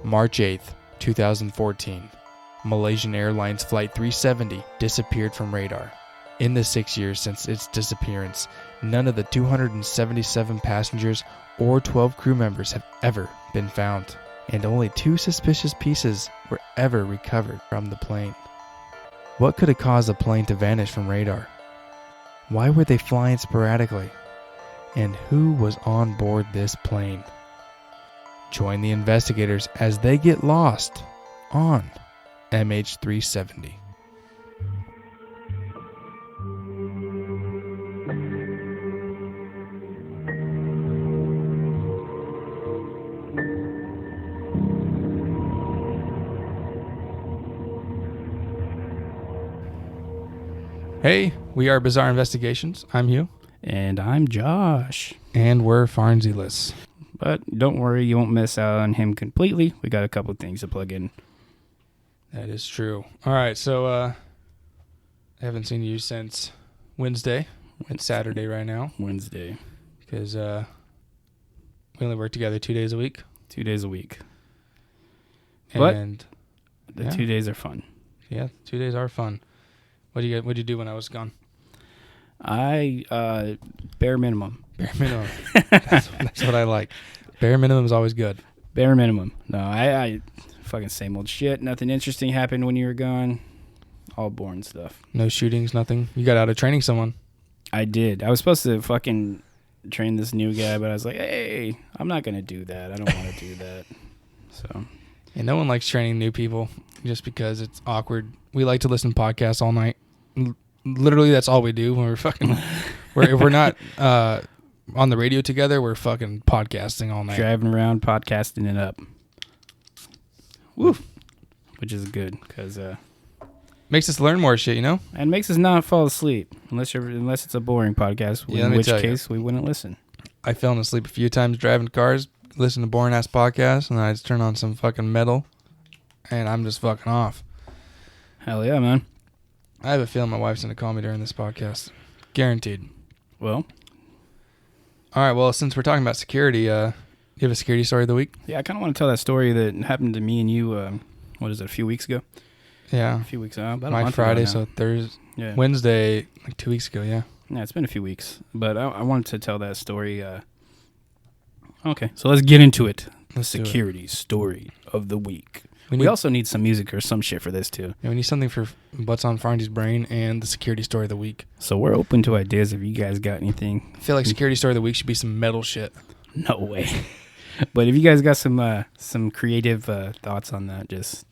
March 8th, 2014. Malaysian Airlines Flight 370 disappeared from radar. In the 6 years since its disappearance, none of the 277 passengers or 12 crew members have ever been found, and only 2 suspicious pieces were ever recovered from the plane. What could have caused the plane to vanish from radar? Why were they flying sporadically? And who was on board this plane? Join the investigators as they get lost on MH-370. Hey, we are Bizarre Investigations. I'm Hugh. And I'm Josh. And we're Farnsey-less. But don't worry, you won't miss out on him completely. We got a couple things to plug in. That is true. All right, so I haven't seen you since Wednesday. It's Saturday right now. Wednesday. Because we only work together 2 days a week. 2 days a week. And the 2 days are fun. Yeah, 2 days are fun. What'd you do when I was gone? I bare minimum. Bare minimum. That's what I like. Bare minimum is always good. Bare minimum. No, I fucking same old shit. Nothing interesting happened when you were gone. All boring stuff. No shootings, nothing. You got out of training someone. I did. I was supposed to fucking train this new guy, but I was like, hey, I'm not gonna do that. I don't want to do that. So. And no one likes training new people just because it's awkward. We like to listen to podcasts all night. Literally, that's all we do when we're fucking. If we're not on the radio together, we're fucking podcasting all night. Driving around, podcasting it up. Woo! Which is good because makes us learn more shit, you know. And makes us not fall asleep unless it's a boring podcast. Yeah, in which case we wouldn't listen. I fell asleep a few times driving cars, listening to boring ass podcasts, and I just turn on some fucking metal, and I'm just fucking off. Hell yeah, man. I have a feeling my wife's going to call me during this podcast. Guaranteed. Well. All right, well, since we're talking about security, you have a security story of the week? Yeah, I kind of want to tell that story that happened to me and you, a few weeks ago? Yeah. A few weeks ago. About My Friday, so Thursday. Yeah. Wednesday, like 2 weeks ago, yeah. Yeah, it's been a few weeks. But I wanted to tell that story. Okay, so let's get into it. The security story of the week. We also need some music or some shit for this, too. Yeah, we need something for what's on Farnsey's brain and the security story of the week. So we're open to ideas if you guys got anything. I feel like security story of the week should be some metal shit. No way. But if you guys got some creative thoughts on that, just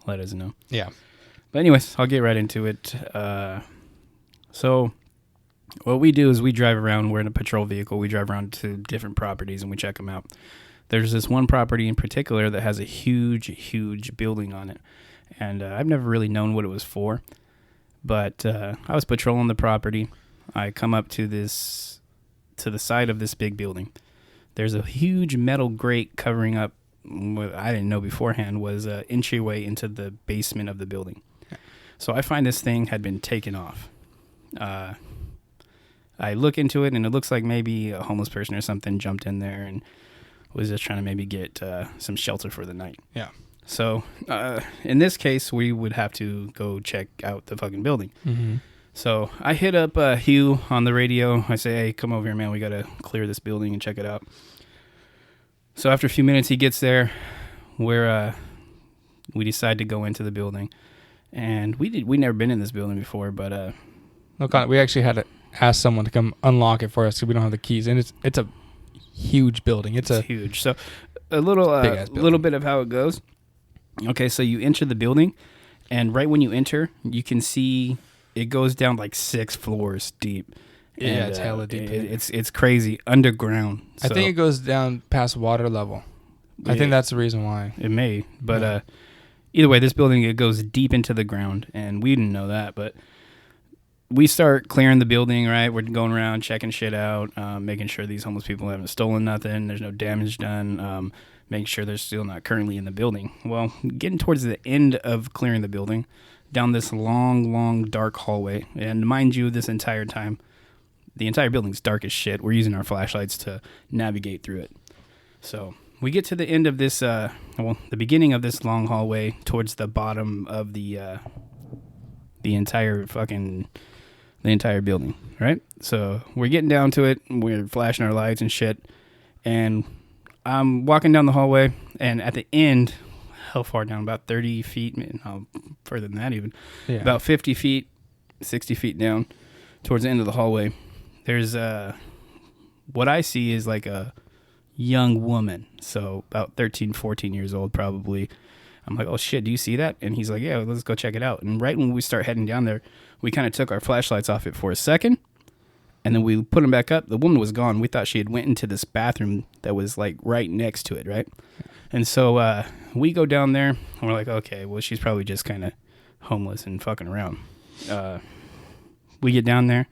let us know. Yeah. But anyways, I'll get right into it. So what we do is we drive around. We're in a patrol vehicle. We drive around to different properties and we check them out. There's this one property in particular that has a huge, huge building on it. And I've never really known what it was for. But I was patrolling the property. I come up to the side of this big building. There's a huge metal grate covering up what I didn't know beforehand was an entryway into the basement of the building. So I find this thing had been taken off. I look into it, and it looks like maybe a homeless person or something jumped in there and was just trying to maybe get some shelter for the night. Yeah. So in this case, we would have to go check out the fucking building. Mm-hmm. So I hit up Hugh on the radio. I say, hey, come over here, man. We got to clear this building and check it out. So after a few minutes, he gets there. We decide to go into the building. And we never been in this building before, but... we actually had to ask someone to come unlock it for us because we don't have the keys. And it's a huge building. It's huge. So a little bit of how it goes. Okay, so you enter the building, and right when you enter, you can see it goes down like 6 floors deep. Yeah, and, it's hella deep. It's crazy underground. So. I think it goes down past water level. I think that's the reason why. It may, but either way, this building, it goes deep into the ground, and we didn't know that, but we start clearing the building, right? We're going around checking shit out, making sure these homeless people haven't stolen nothing, there's no damage done, making sure they're still not currently in the building. Well, getting towards the end of clearing the building, down this long, long, dark hallway, and mind you, this entire time, the entire building's dark as shit. We're using our flashlights to navigate through it. So we get to the end of this, the beginning of this long hallway towards the bottom of the entire building, right? So we're getting down to it. We're flashing our lights and shit. And I'm walking down the hallway, and at the end, how far down? About 30 feet, no, further than that even. Yeah. About 50 feet, 60 feet down towards the end of the hallway. There's what I see is like a young woman, so about 13, 14 years old probably. I'm like, oh shit, do you see that? And he's like, yeah, let's go check it out. And right when we start heading down there, we kind of took our flashlights off it for a second, and then we put them back up. The woman was gone. We thought she had went into this bathroom that was like right next to it, right? And so we go down there, and we're like, okay, well, she's probably just kind of homeless and fucking around. We get down there,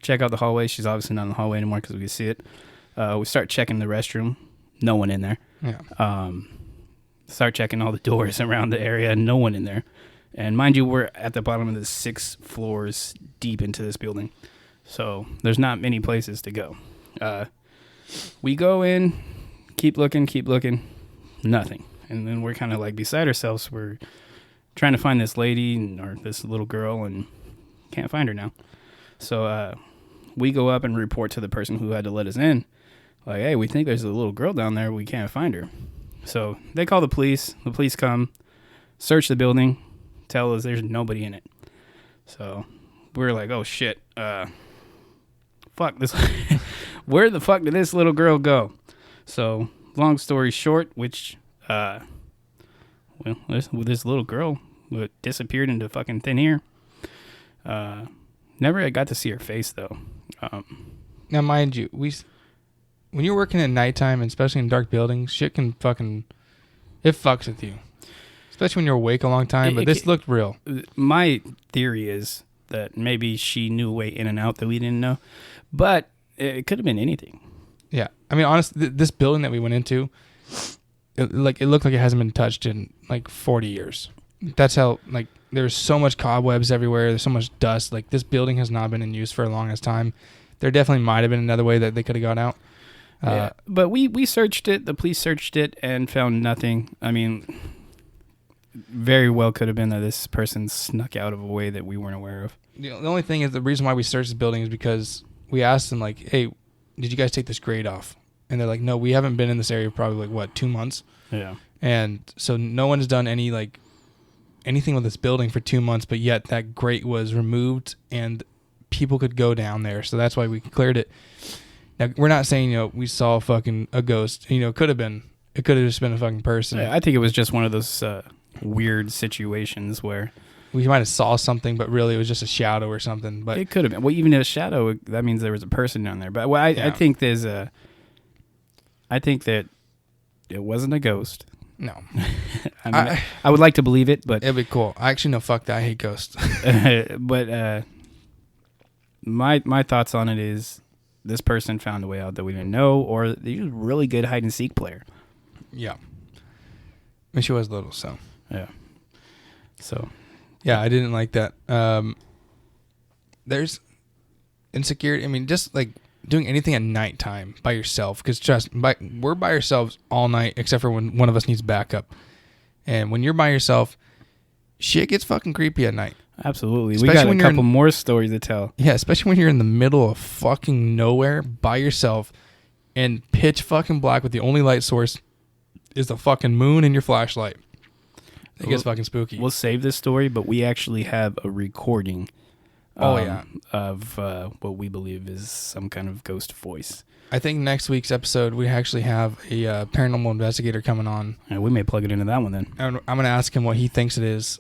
check out the hallway. She's obviously not in the hallway anymore because we can see it. We start checking the restroom. No one in there. Yeah. Start checking all the doors around the area. No one in there. And mind you, we're at the bottom of the 6 floors deep into this building. So there's not many places to go. We go in, keep looking, nothing. And then we're kind of like beside ourselves. We're trying to find this lady or this little girl and can't find her now. So we go up and report to the person who had to let us in. Like, hey, we think there's a little girl down there. We can't find her. So they call the police. The police come, search the building, tell us there's nobody in it. So we're like, oh, shit. Fuck this. Where the fuck did this little girl go? So long story short, which, this little girl disappeared into fucking thin air. Never got to see her face, though. Now, mind you, when you're working at nighttime, and especially in dark buildings, shit can it fucks with you. Especially when you're awake a long time, but this looked real. My theory is that maybe she knew a way in and out that we didn't know, but it could have been anything. Yeah. I mean, honestly, this building that we went into, it looked like it hasn't been touched in like 40 years. That's how, like, there's so much cobwebs everywhere. There's so much dust. Like, this building has not been in use for a longest time. There definitely might have been another way that they could have got out. Yeah, but we searched it. The police searched it and found nothing. I mean, very well could have been that this person snuck out of a way that we weren't aware of. The only thing is, the reason why we searched this building is because we asked them, like, hey, did you guys take this grate off? And they're like, no, we haven't been in this area probably, like, 2 months? Yeah. And so no one's done anything with this building for 2 months, but yet that grate was removed and people could go down there. So that's why we cleared it. Now, we're not saying, we saw a ghost. It could have just been a fucking person. Yeah, I think it was just one of those weird situations where we might have saw something, but really it was just a shadow or something. But it could have been. Well, even a shadow, that means there was a person down there. But I think I think that it wasn't a ghost. No. I would like to believe it, but it'd be cool. Actually, no, fuck that. I hate ghosts. But my thoughts on it is, this person found a way out that we didn't know, or they're a really good hide and seek player. Yeah. I mean, she was little, so. Yeah. So. Yeah, I didn't like that. There's insecurity. I mean, just like doing anything at nighttime by yourself, because we're by ourselves all night, except for when one of us needs backup. And when you're by yourself, shit gets fucking creepy at night. Absolutely. Especially we got a couple more stories to tell. Yeah, especially when you're in the middle of fucking nowhere by yourself and pitch fucking black with the only light source is the fucking moon and your flashlight. It gets fucking spooky. We'll save this story, but we actually have a recording of what we believe is some kind of ghost voice. I think next week's episode, we actually have a paranormal investigator coming on. Yeah, we may plug it into that one then. I'm going to ask him what he thinks it is.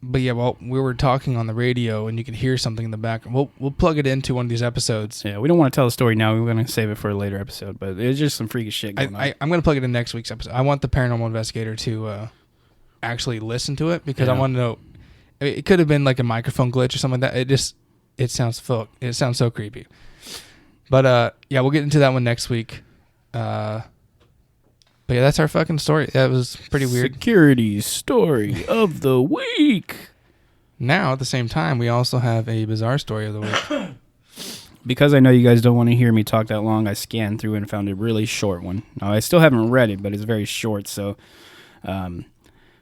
But yeah, well, we were talking on the radio, and you could hear something in the back. We'll plug it into one of these episodes. Yeah, we don't want to tell the story now. We're going to save it for a later episode. But it's just some freaky shit going on. I'm going to plug it in next week's episode. I want the paranormal investigator to actually listen to it, because I want to know. It could have been like a microphone glitch or something like that. It sounds so creepy. But yeah, we'll get into that one next week. But yeah, that's our fucking story. That was pretty weird. Security story of the week. Now, at the same time, we also have a bizarre story of the week. because I know you guys don't want to hear me talk that long, I scanned through and found a really short one. Now, I still haven't read it, but it's very short, so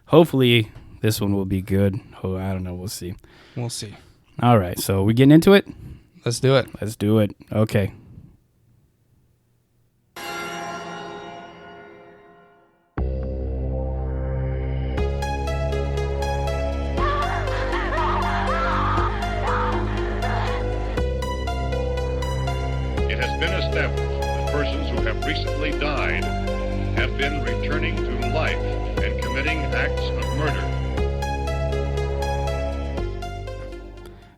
hopefully this one will be good. Oh, I don't know. We'll see. We'll see. All right, so we getting into it? Let's do it. Let's do it. Okay. It has been established that persons who have recently died have been returning to life and committing acts of murder.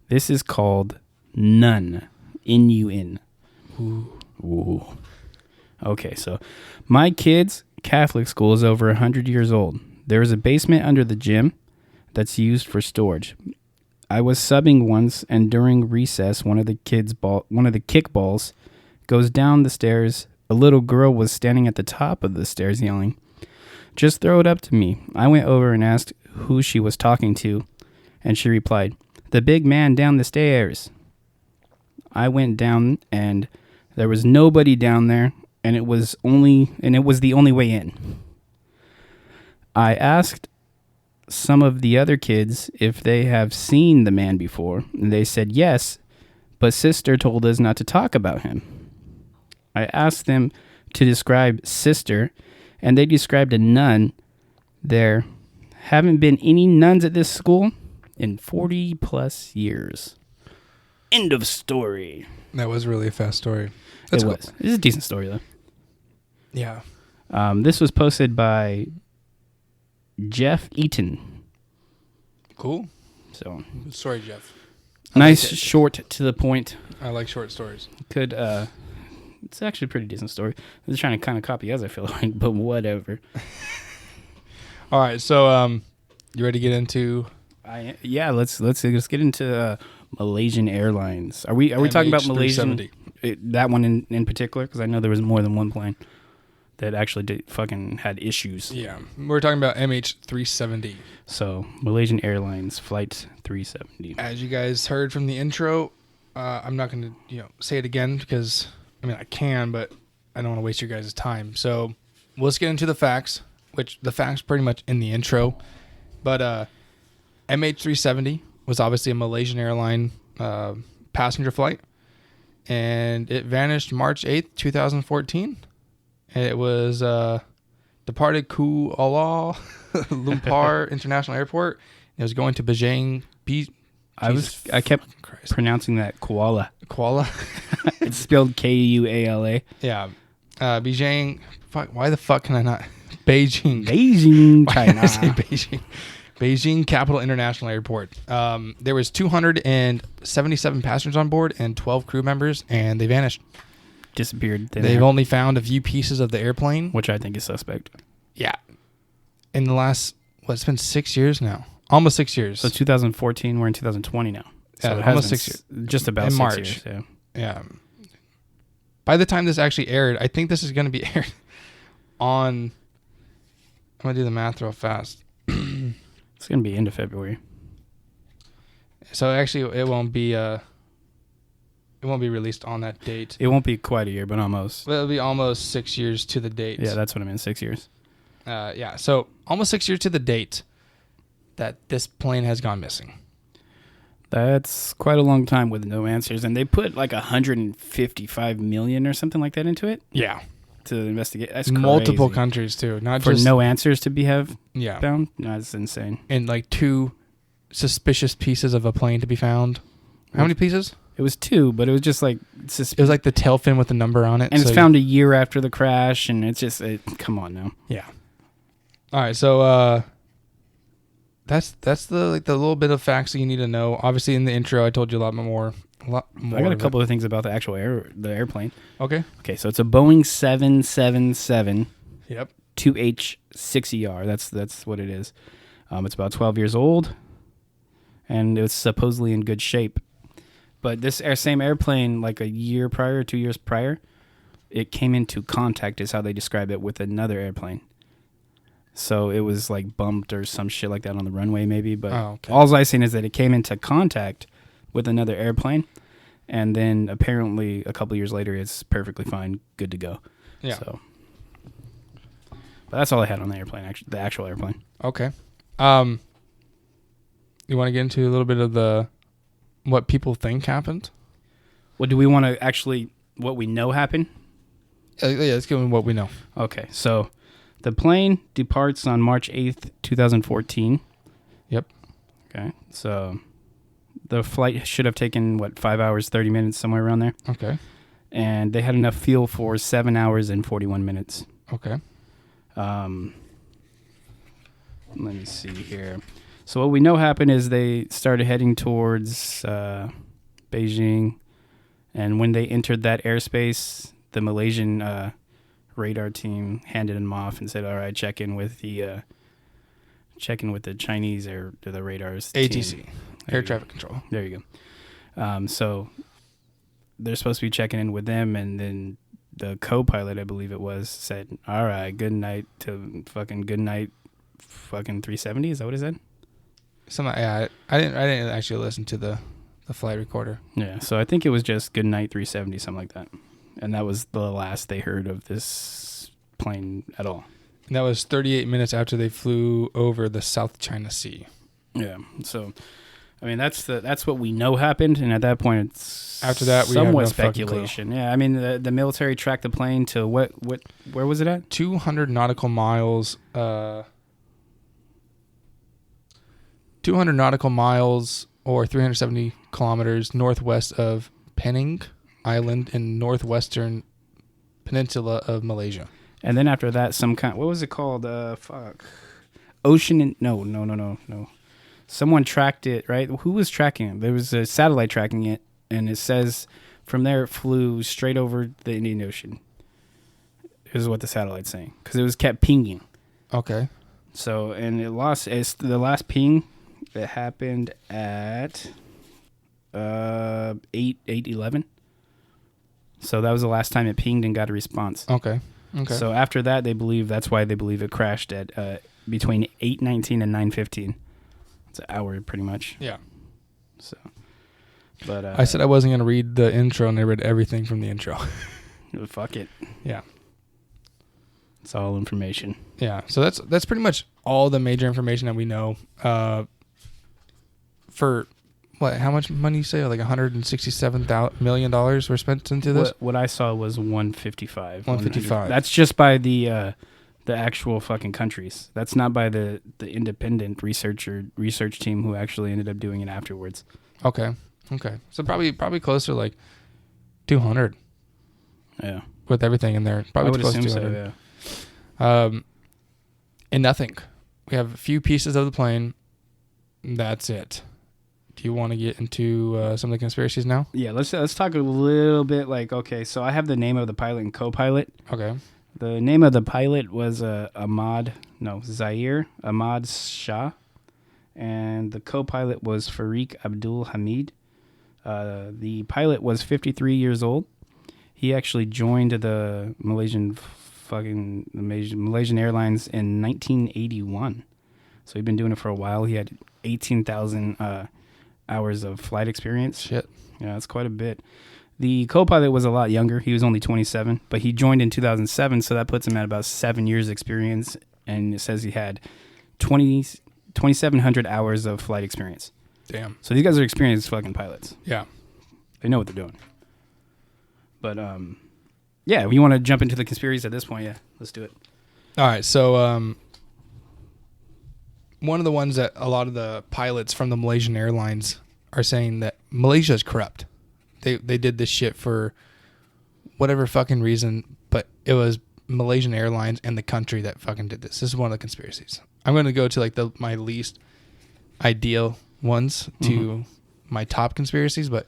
This is called Nun. N-U-N. Ooh. Okay, so my kid's Catholic school is over 100 years old. There is a basement under the gym that's used for storage. I was subbing once, and during recess, one of the kickballs goes down the stairs. A little girl was standing at the top of the stairs yelling, "Just throw it up to me." I went over and asked who she was talking to, and she replied, "The big man down the stairs." I went down, and there was nobody down there, and it was the only way in. I asked some of the other kids if they have seen the man before, and they said yes, but sister told us not to talk about him. I asked them to describe sister, and they described a nun. There haven't been any nuns at this school in 40 plus years. End of story. That was really a fast story. It was. It's a decent story, though. Yeah. This was posted by Jeff Eaton. Cool. So Sorry, Jeff. nice, short, to the point. I like short stories. It's actually a pretty decent story. They're trying to kind of copy us, I feel like, but whatever. All right, so you ready to get into? Let's get into Malaysian Airlines. Are we talking about Malaysian? That one in particular, because I know there was more than one plane that actually fucking had issues. Yeah, we're talking about MH-370. So Malaysian Airlines Flight 370. As you guys heard from the intro, I'm not going to say it again because I can, but I don't want to waste your guys' time. So let's get into the facts, which the facts pretty much in the intro. But MH-370 was obviously a Malaysian airline passenger flight, and it vanished March 8th, 2014. It was departed Kuala Lumpur International Airport. It was going to Beijing. I kept pronouncing that koala. Kuala. It's spelled Kuala. Yeah. Beijing. Fuck. Why the fuck can I not? Beijing. Beijing, Why did I China. say Beijing? Beijing Capital International Airport. There was 277 passengers on board and 12 crew members, and they vanished. Disappeared. They've only found a few pieces of the airplane, which I think is suspect. Yeah. In the last, it's been 6 years now. Almost 6 years. So 2014, we're in 2020 now. So Yeah, it almost has 6 been just about in 6 March. years. Yeah. Yeah. By the time this actually aired, I think this is going to be aired on, I'm going to do the math real fast. It's going to be end of February. So actually it won't be released on that date. It won't be quite a year, but almost. It'll be almost 6 years to the date. Yeah, that's what I mean, 6 years. Yeah, so almost 6 years to the date that this plane has gone missing. That's quite a long time with no answers, and they put like 155 million or something like that into it. Yeah, to investigate. That's crazy. Multiple countries too, not for just no answers to be yeah found. No, that's insane. And like 2 suspicious pieces of a plane to be found. How many pieces? It was 2, but it was just like it was like the tail fin with the number on it, and it's found a year after the crash, and it's just come on now. Yeah. All right, so that's the little bit of facts that you need to know. Obviously, in the intro, I told you a lot more. I got a couple of things about the actual airplane. Okay. Okay, so it's a Boeing 777. Yep. 2H6ER. That's what it is. It's about 12 years old, and it's supposedly in good shape. But this same airplane, like a year prior, 2 years prior, it came into contact, is how they describe it, with another airplane. So it was like bumped or some shit like that on the runway maybe. But all I'm saying is that it came into contact with another airplane, And then apparently a couple years later, it's perfectly fine, good to go. Yeah. So, but that's all I had on the airplane, actually, the actual airplane. Okay. You want to get into a little bit of what people think happened? What do we want to actually, what we know happened? Yeah, let's get into what we know. Okay, so the plane departs on March 8th, 2014. Yep. Okay, so the flight should have taken, 5 hours, 30 minutes, somewhere around there. Okay. And they had enough fuel for 7 hours and 41 minutes. Okay. Let me see here. So what we know happened is they started heading towards Beijing, and when they entered that airspace, the Malaysian radar team handed them off and said, "All right, check in with the Chinese air, the radars ATC, team. air traffic control. There you go. So they're supposed to be checking in with them, and then the co-pilot, I believe it was, said, "All right, good night to fucking 370." Is that what it said? I didn't actually listen to the flight recorder. Yeah, so I think it was just good night 370, something like that. And that was the last they heard of this plane at all. And that was 38 minutes after they flew over the South China Sea. Yeah, so I mean that's what we know happened, and at that point it's after that we somewhat have no speculation. Yeah, I mean the military tracked the plane to where was it at? 200 nautical miles. 200 nautical miles or 370 kilometers northwest of Penang Island in northwestern peninsula of Malaysia. And then after that, some kind, what was it called? Ocean. No. Someone tracked it, right? Who was tracking it? There was a satellite tracking it, and it says from there it flew straight over the Indian Ocean. Is what the satellite's saying, because it was kept pinging. Okay. So, and it's the last ping that happened at 8:11. So that was the last time it pinged and got a response. Okay. So after that, that's why they believe it crashed at between 8:19 and 9:15. It's an hour, pretty much. Yeah. So, but I said I wasn't gonna read the intro, and I read everything from the intro. Fuck it. Yeah. It's all information. Yeah. So that's pretty much all the major information that we know. For what? How much money you say? Like $167 million were spent into this. What I saw was 155. 155. That's just by the actual fucking countries. That's not by the independent research team who actually ended up doing it afterwards. Okay. So probably closer to like 200. Yeah. With everything in there, probably I would close to assume 200. so. Yeah. And nothing. We have a few pieces of the plane. That's it. Do you want to get into some of the conspiracies now? Yeah, let's talk a little bit. Okay, so I have the name of the pilot and co-pilot. Okay. The name of the pilot was Zaire Ahmad Shah, and the co-pilot was Farik Abdul Hamid. The pilot was 53 years old. He actually joined the Malaysian Airlines in 1981. So he'd been doing it for a while. He had 18,000 hours of flight experience. Shit. Yeah, that's quite a bit. The co-pilot was a lot younger. He was only 27, but he joined in 2007, so that puts him at about 7 years experience, and it says he had 2,700 hours of flight experience. Damn. So these guys are experienced fucking pilots. Yeah. They know what they're doing. But, yeah, you want to jump into the conspiracies at this point? Yeah, let's do it. All right, so one of the ones that a lot of the pilots from the Malaysian Airlines are saying that Malaysia is corrupt. They did this shit for whatever fucking reason, but it was Malaysian Airlines and the country that fucking did this. This is one of the conspiracies. I'm going to go to like my least ideal ones to my top conspiracies, but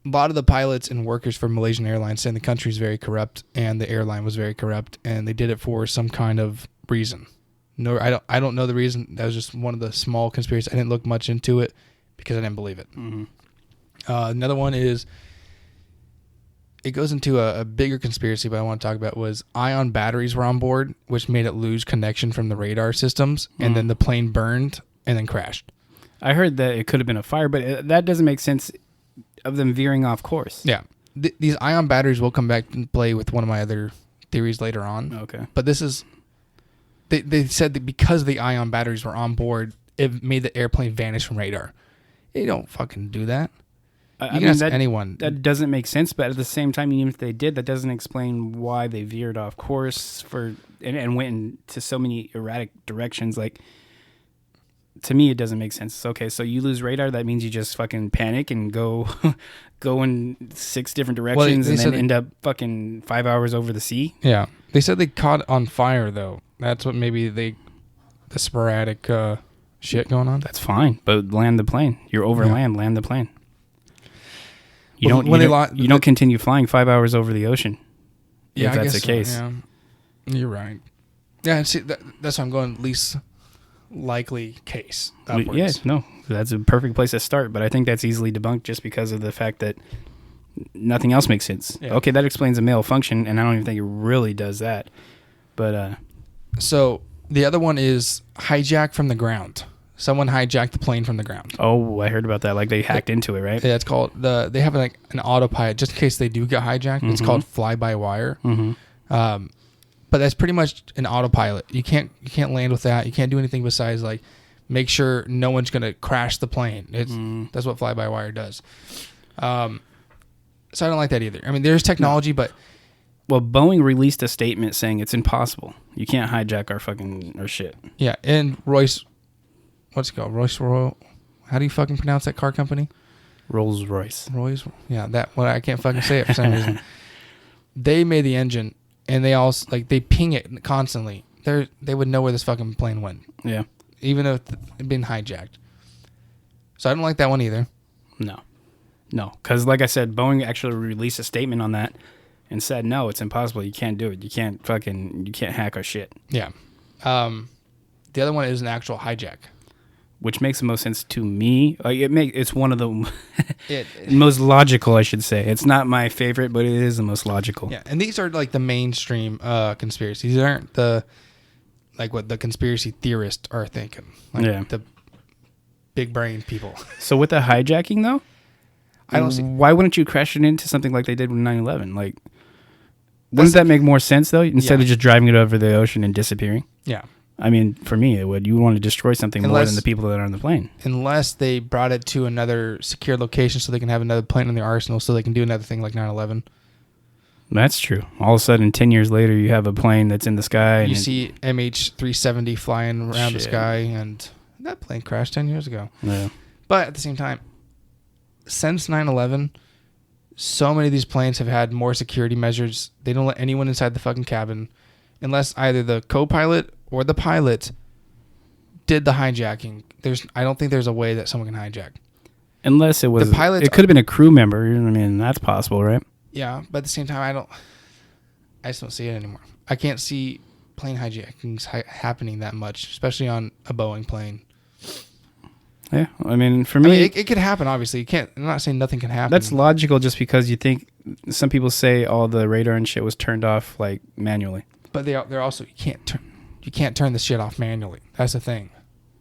a lot of the pilots and workers for Malaysian Airlines saying the country is very corrupt and the airline was very corrupt, and they did it for some kind of reason. No, I don't know the reason. That was just one of the small conspiracies. I didn't look much into it because I didn't believe it. Mm-hmm. Another one is, it goes into a bigger conspiracy, but I want to talk about was ion batteries were on board, which made it lose connection from the radar systems, and then the plane burned and then crashed. I heard that it could have been a fire, but that doesn't make sense. of them veering off course. Yeah. These ion batteries will come back and play with one of my other theories later on. Okay. But this is... They said that because the ion batteries were on board, it made the airplane vanish from radar. You don't fucking do that. You can ask anyone. That doesn't make sense, but at the same time, even if they did, that doesn't explain why they veered off course and went into so many erratic directions. Like, to me, it doesn't make sense. Okay, so you lose radar, that means you just fucking panic and go in 6 different directions and then end up fucking 5 hours over the sea? Yeah. They said they caught on fire, though. That's what maybe the sporadic shit going on. That's fine, but land the plane. You're over land the plane. You don't continue flying 5 hours over the ocean. Yeah, if that's the case. Yeah. You're right. Yeah, see, that's why I'm going least likely case. Upwards. Yeah, no, that's a perfect place to start. But I think that's easily debunked just because of the fact that nothing else makes sense. Yeah. Okay, that explains a malfunction, and I don't even think it really does that. But so the other one is hijack from the ground. Someone hijacked the plane from the ground. Oh, I heard about that. Like they hacked into it, right? Yeah, it's called they have like an autopilot just in case they do get hijacked. Mm-hmm. It's called fly by wire. Mm-hmm. But that's pretty much an autopilot. You can't land with that. You can't do anything besides like make sure no one's gonna crash the plane. That's what fly by wire does. So I don't like that either. I mean, there's technology, but well, Boeing released a statement saying it's impossible. You can't hijack our shit. Yeah, and Royce. What's it called? Royce Royal. How do you fucking pronounce that car company? Rolls Royce. Yeah, that one. I can't fucking say it for some reason. They made the engine, and they also they ping it constantly. They would know where this fucking plane went. Yeah. Even if it'd been hijacked. So I don't like that one either. No, because like I said, Boeing actually released a statement on that and said, no, it's impossible. You can't do it. You can't hack our shit. Yeah. The other one is an actual hijack. Which makes the most sense to me. Like it's one of the most logical, I should say. It's not my favorite, but it is the most logical. Yeah, and these are like the mainstream conspiracies. These aren't what the conspiracy theorists are thinking. Like the big brain people. So with the hijacking though, I don't see why wouldn't you crash it into something like they did with 9/11? Like, wouldn't that make more sense though? Instead of just driving it over the ocean and disappearing. Yeah. I mean, for me, it would. You would want to destroy something more than the people that are on the plane. Unless they brought it to another secure location so they can have another plane in their arsenal so they can do another thing like 9/11. That's true. All of a sudden, 10 years later, you have a plane that's in the sky. You see MH-370 flying around the sky, and that plane crashed 10 years ago. Yeah. But at the same time, since 9/11, so many of these planes have had more security measures. They don't let anyone inside the fucking cabin unless either the co-pilot or the pilot did the hijacking. I don't think there's a way that someone can hijack. Unless it was the pilots. It could have been a crew member. I mean, that's possible, right? Yeah, but at the same time, I just don't see it anymore. I can't see plane hijackings happening that much, especially on a Boeing plane. Yeah, I mean, for me, it could happen. Obviously, I'm not saying nothing can happen. That's logical, just because you think some people say all the radar and shit was turned off like manually. But they're also you can't turn the shit off manually. That's the thing.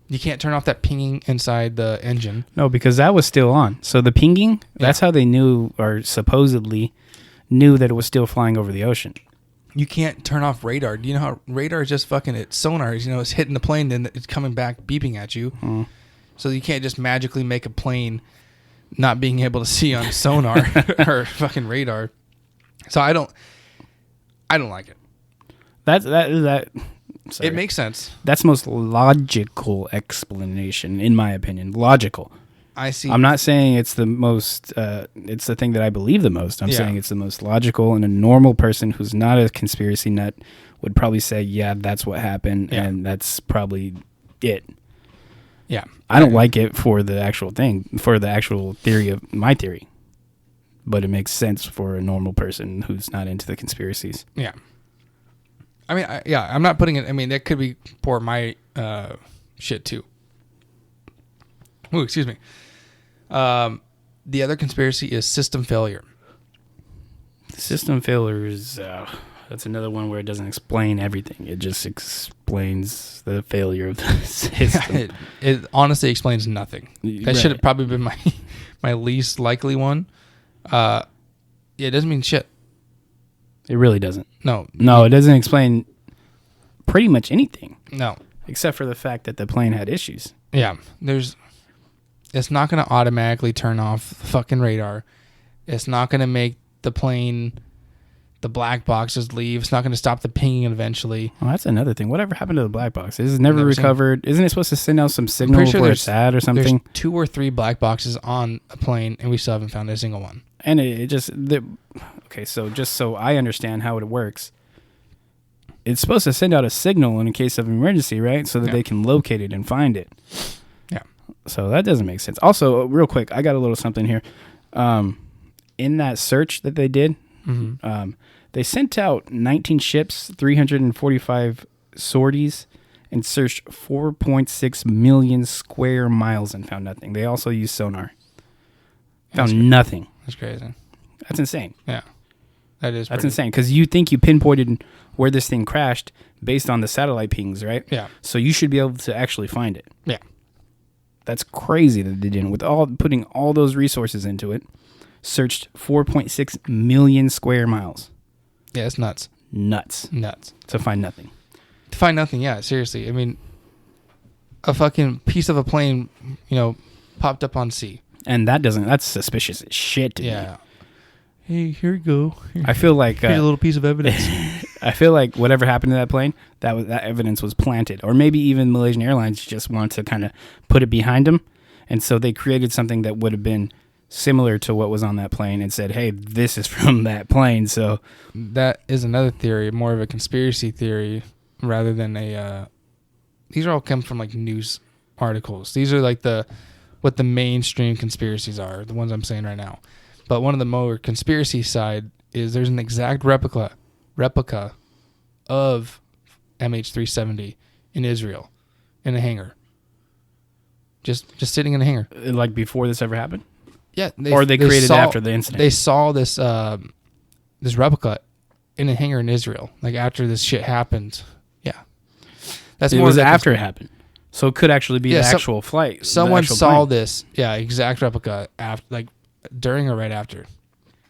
You can't turn off that pinging inside the engine. No, because that was still on. So the pinging, that's how they knew, or supposedly knew, that it was still flying over the ocean. You can't turn off radar. Do you know how radar is just fucking it's sonar? It's hitting the plane, then it's coming back beeping at you. So you can't just magically make a plane not being able to see on sonar or fucking radar. So I don't like it. Sorry. It makes sense. That's the most logical explanation, in my opinion. Logical. I see. I'm not saying it's the most. It's the thing that I believe the most. I'm saying it's the most logical, and a normal person who's not a conspiracy nut would probably say, "Yeah, that's what happened, and that's probably it." Yeah, I don't like it for the actual thing, for the actual theory of my theory, but it makes sense for a normal person who's not into the conspiracies. Yeah. I mean, I'm not putting it. I mean, that could be for my shit too. Ooh, excuse me. The other conspiracy is system failure. System failure is That's another one where it doesn't explain everything. It just explains the failure of the system. It honestly explains nothing. That Right. should have probably been my least likely one. It doesn't mean shit. It really doesn't. No. No, it doesn't explain pretty much anything. No. Except for the fact that the plane had issues. Yeah. It's not going to automatically turn off the fucking radar. It's not going to make the plane, the black boxes leave. It's not going to stop the pinging eventually. Well, that's another thing. Whatever happened to the black box? Is it never recovered? Isn't it supposed to send out some signal pretty sure where it's at or something? There's 2 or 3 black boxes on a plane, and we still haven't found a single one. And okay, so just so I understand how it works, it's supposed to send out a signal in case of emergency, right? So that they can locate it and find it. Yeah. So that doesn't make sense. Also, real quick, I got a little something here. In that search that they did, they sent out 19 ships, 345 sorties, and searched 4.6 million square miles and found nothing. They also used sonar. Found nothing. That's crazy. That's insane. Yeah. That's insane because you think you pinpointed where this thing crashed based on the satellite pings, right? Yeah. So you should be able to actually find it. Yeah. That's crazy that they didn't. With putting all those resources into it, searched 4.6 million square miles. Yeah, it's nuts. Nuts. To find nothing. To find nothing, yeah, seriously. I mean, a fucking piece of a plane, popped up on sea. And that's suspicious as shit to me. Hey, here you go. I feel like here's a little piece of evidence. I feel like whatever happened to that plane, that evidence was planted, or maybe even Malaysian Airlines just wanted to kind of put it behind them, and so they created something that would have been similar to what was on that plane and said, "Hey, this is from that plane." So that is another theory, more of a conspiracy theory rather than a. These are all come from like news articles. These are like what the mainstream conspiracies are, the ones I'm saying right now. But one of the more conspiracy side is there's an exact replica of MH-370 in Israel in a hangar. Just sitting in a hangar. like before this ever happened? Yeah. They created it after the incident? They saw this this replica in a hangar in Israel, like after this shit happened. Yeah. It was after it happened. So it could actually be the actual flight. Someone saw this, exact replica after, like during or right after.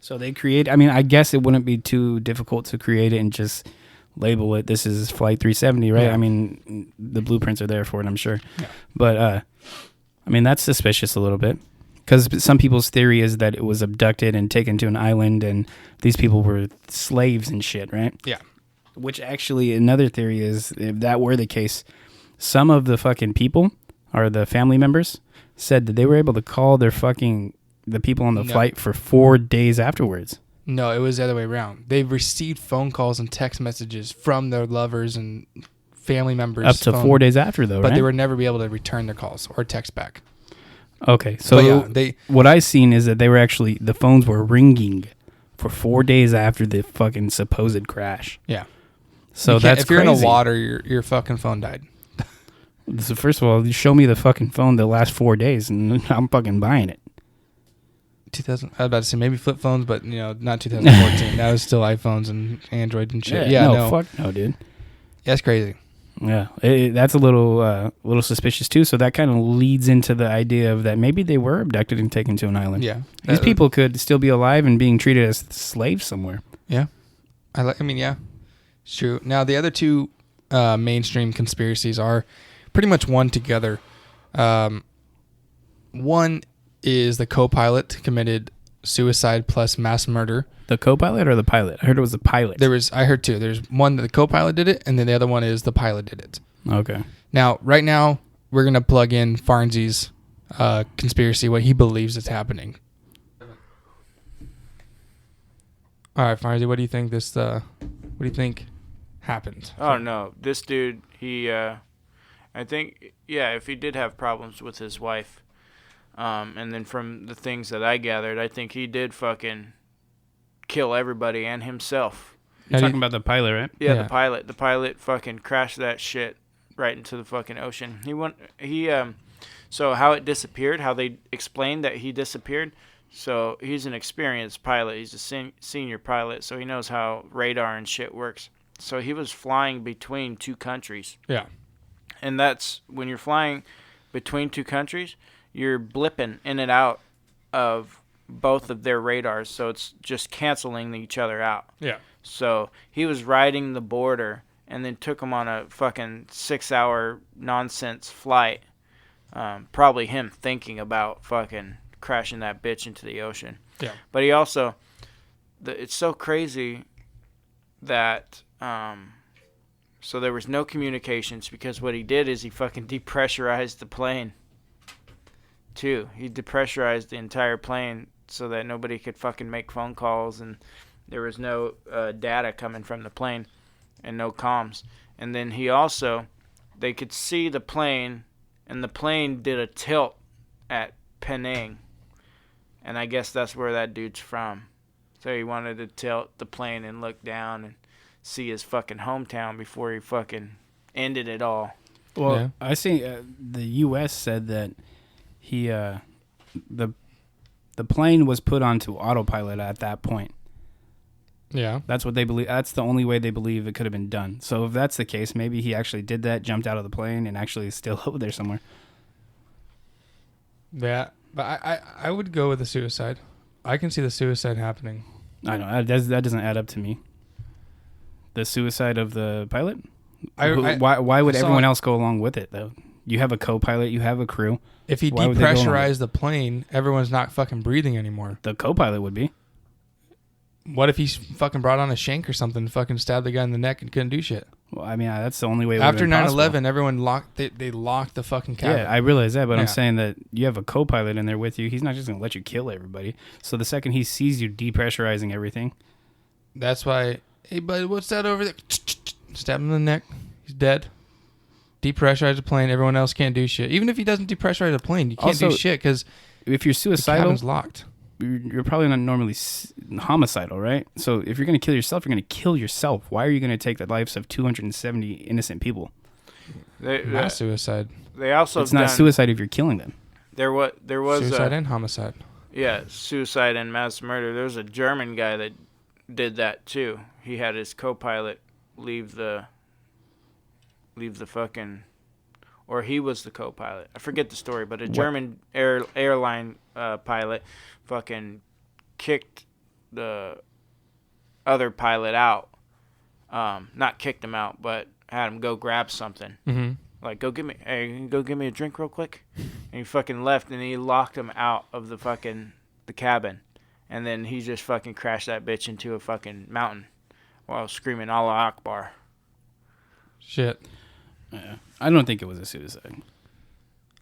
So they I guess it wouldn't be too difficult to create it and just label it, this is Flight 370, right? Yeah. I mean, the blueprints are there for it, I'm sure. Yeah. But, that's suspicious a little bit. Because some people's theory is that it was abducted and taken to an island and these people were slaves and shit, right? Yeah. Which actually, another theory is, if that were the case, some of the fucking people, or the family members, said that they were able to call the people on the flight for 4 days afterwards. No, it was the other way around. They've received phone calls and text messages from their lovers and family members. Up to 4 days after, though, but right? they would never be able to return their calls or text back. Okay, so what I've seen is that the phones were ringing for 4 days after the fucking supposed crash. Yeah. So that's if you're crazy. in the water, your fucking phone died. So first of all, you show me the fucking phone the last 4 days, and I'm fucking buying it. 2000. I was about to say maybe flip phones, but not 2014. That was still iPhones and Android and shit. Yeah, no, fuck no, dude. That's crazy. Yeah, that's a little suspicious too. So that kind of leads into the idea of that maybe they were abducted and taken to an island. Yeah, these people could still be alive and being treated as slaves somewhere. Yeah, yeah, it's true. Now the other two mainstream conspiracies are pretty much one together. One is the co-pilot committed suicide plus mass murder. The co-pilot or the pilot? I heard it was the pilot. I heard two. There's one that the co-pilot did it, and then the other one is the pilot did it. Okay. Now, right now, we're going to plug in Farnsey's conspiracy, what he believes is happening. All right, Farnsey, what do you think happened? Oh, no. This dude, I think, if he did have problems with his wife, and then from the things that I gathered, I think he did fucking kill everybody and himself. You're talking about the pilot, right? Yeah, the pilot. The pilot fucking crashed that shit right into the fucking ocean. So how it disappeared, how they explained that he disappeared, So he's an experienced pilot. He's a senior pilot, so he knows how radar and shit works. So he was flying between two countries. Yeah. And that's when you're flying between two countries, you're blipping in and out of both of their radars. So it's just canceling each other out. Yeah. So he was riding the border and then took him on a fucking 6-hour nonsense flight. Probably him thinking about fucking crashing that bitch into the ocean. Yeah. But he also, it's so crazy that, so there was no communications because what he did is he fucking depressurized the plane too. He depressurized the entire plane so that nobody could fucking make phone calls and there was no data coming from the plane and no comms. And then he also, they could see the plane and the plane did a tilt at Penang. And I guess that's where that dude's from. So he wanted to tilt the plane and look down and see his fucking hometown before he fucking ended it all. Well, Yeah. I see the U.S. said that he the plane was put onto autopilot at that point. Yeah. That's what they believe. That's the only way they believe it could have been done. So if that's the case, maybe he actually did that, jumped out of the plane, and actually is still over there somewhere. Yeah. But I would go with the suicide. I can see the suicide happening. I don't know. That doesn't add up to me. The suicide of the pilot? Why would everyone else go along with it, though? You have a co-pilot. You have a crew. If he depressurized the plane, everyone's not fucking breathing anymore. The co-pilot would be. What if he fucking brought on a shank or something and fucking stabbed the guy in the neck and couldn't do shit? Well, I mean, that's the only way it After would have been 9/11, everyone locked. They locked the fucking cabin. Yeah, I realize that, but Yeah. I'm saying that you have a co-pilot in there with you. He's not just going to let you kill everybody. So the second he sees you depressurizing everything. That's why, hey, buddy, what's that over there? Stab him in the neck. He's dead. Depressurize the plane. Everyone else can't do shit. Even if he doesn't depressurize the plane, you can't do shit because if you're the suicidal, cabin's locked. you're probably not normally homicidal, right? So if you're going to kill yourself, you're going to kill yourself. Why are you going to take the lives of 270 innocent people? Mass suicide. They also It's not suicide if you're killing them. There was Suicide and homicide. Yeah, suicide and mass murder. There was a German guy that did that too. He had his co-pilot leave the fucking, or he was the co-pilot. I forget the story, but a German airline pilot fucking kicked the other pilot out. Not kicked him out, but had him go grab something. Mm-hmm. Like, go give me a drink real quick. And he fucking left, and he locked him out of the cabin. And then he just fucking crashed that bitch into a fucking mountain while screaming Allah Akbar. Shit. Yeah. I don't think it was a suicide.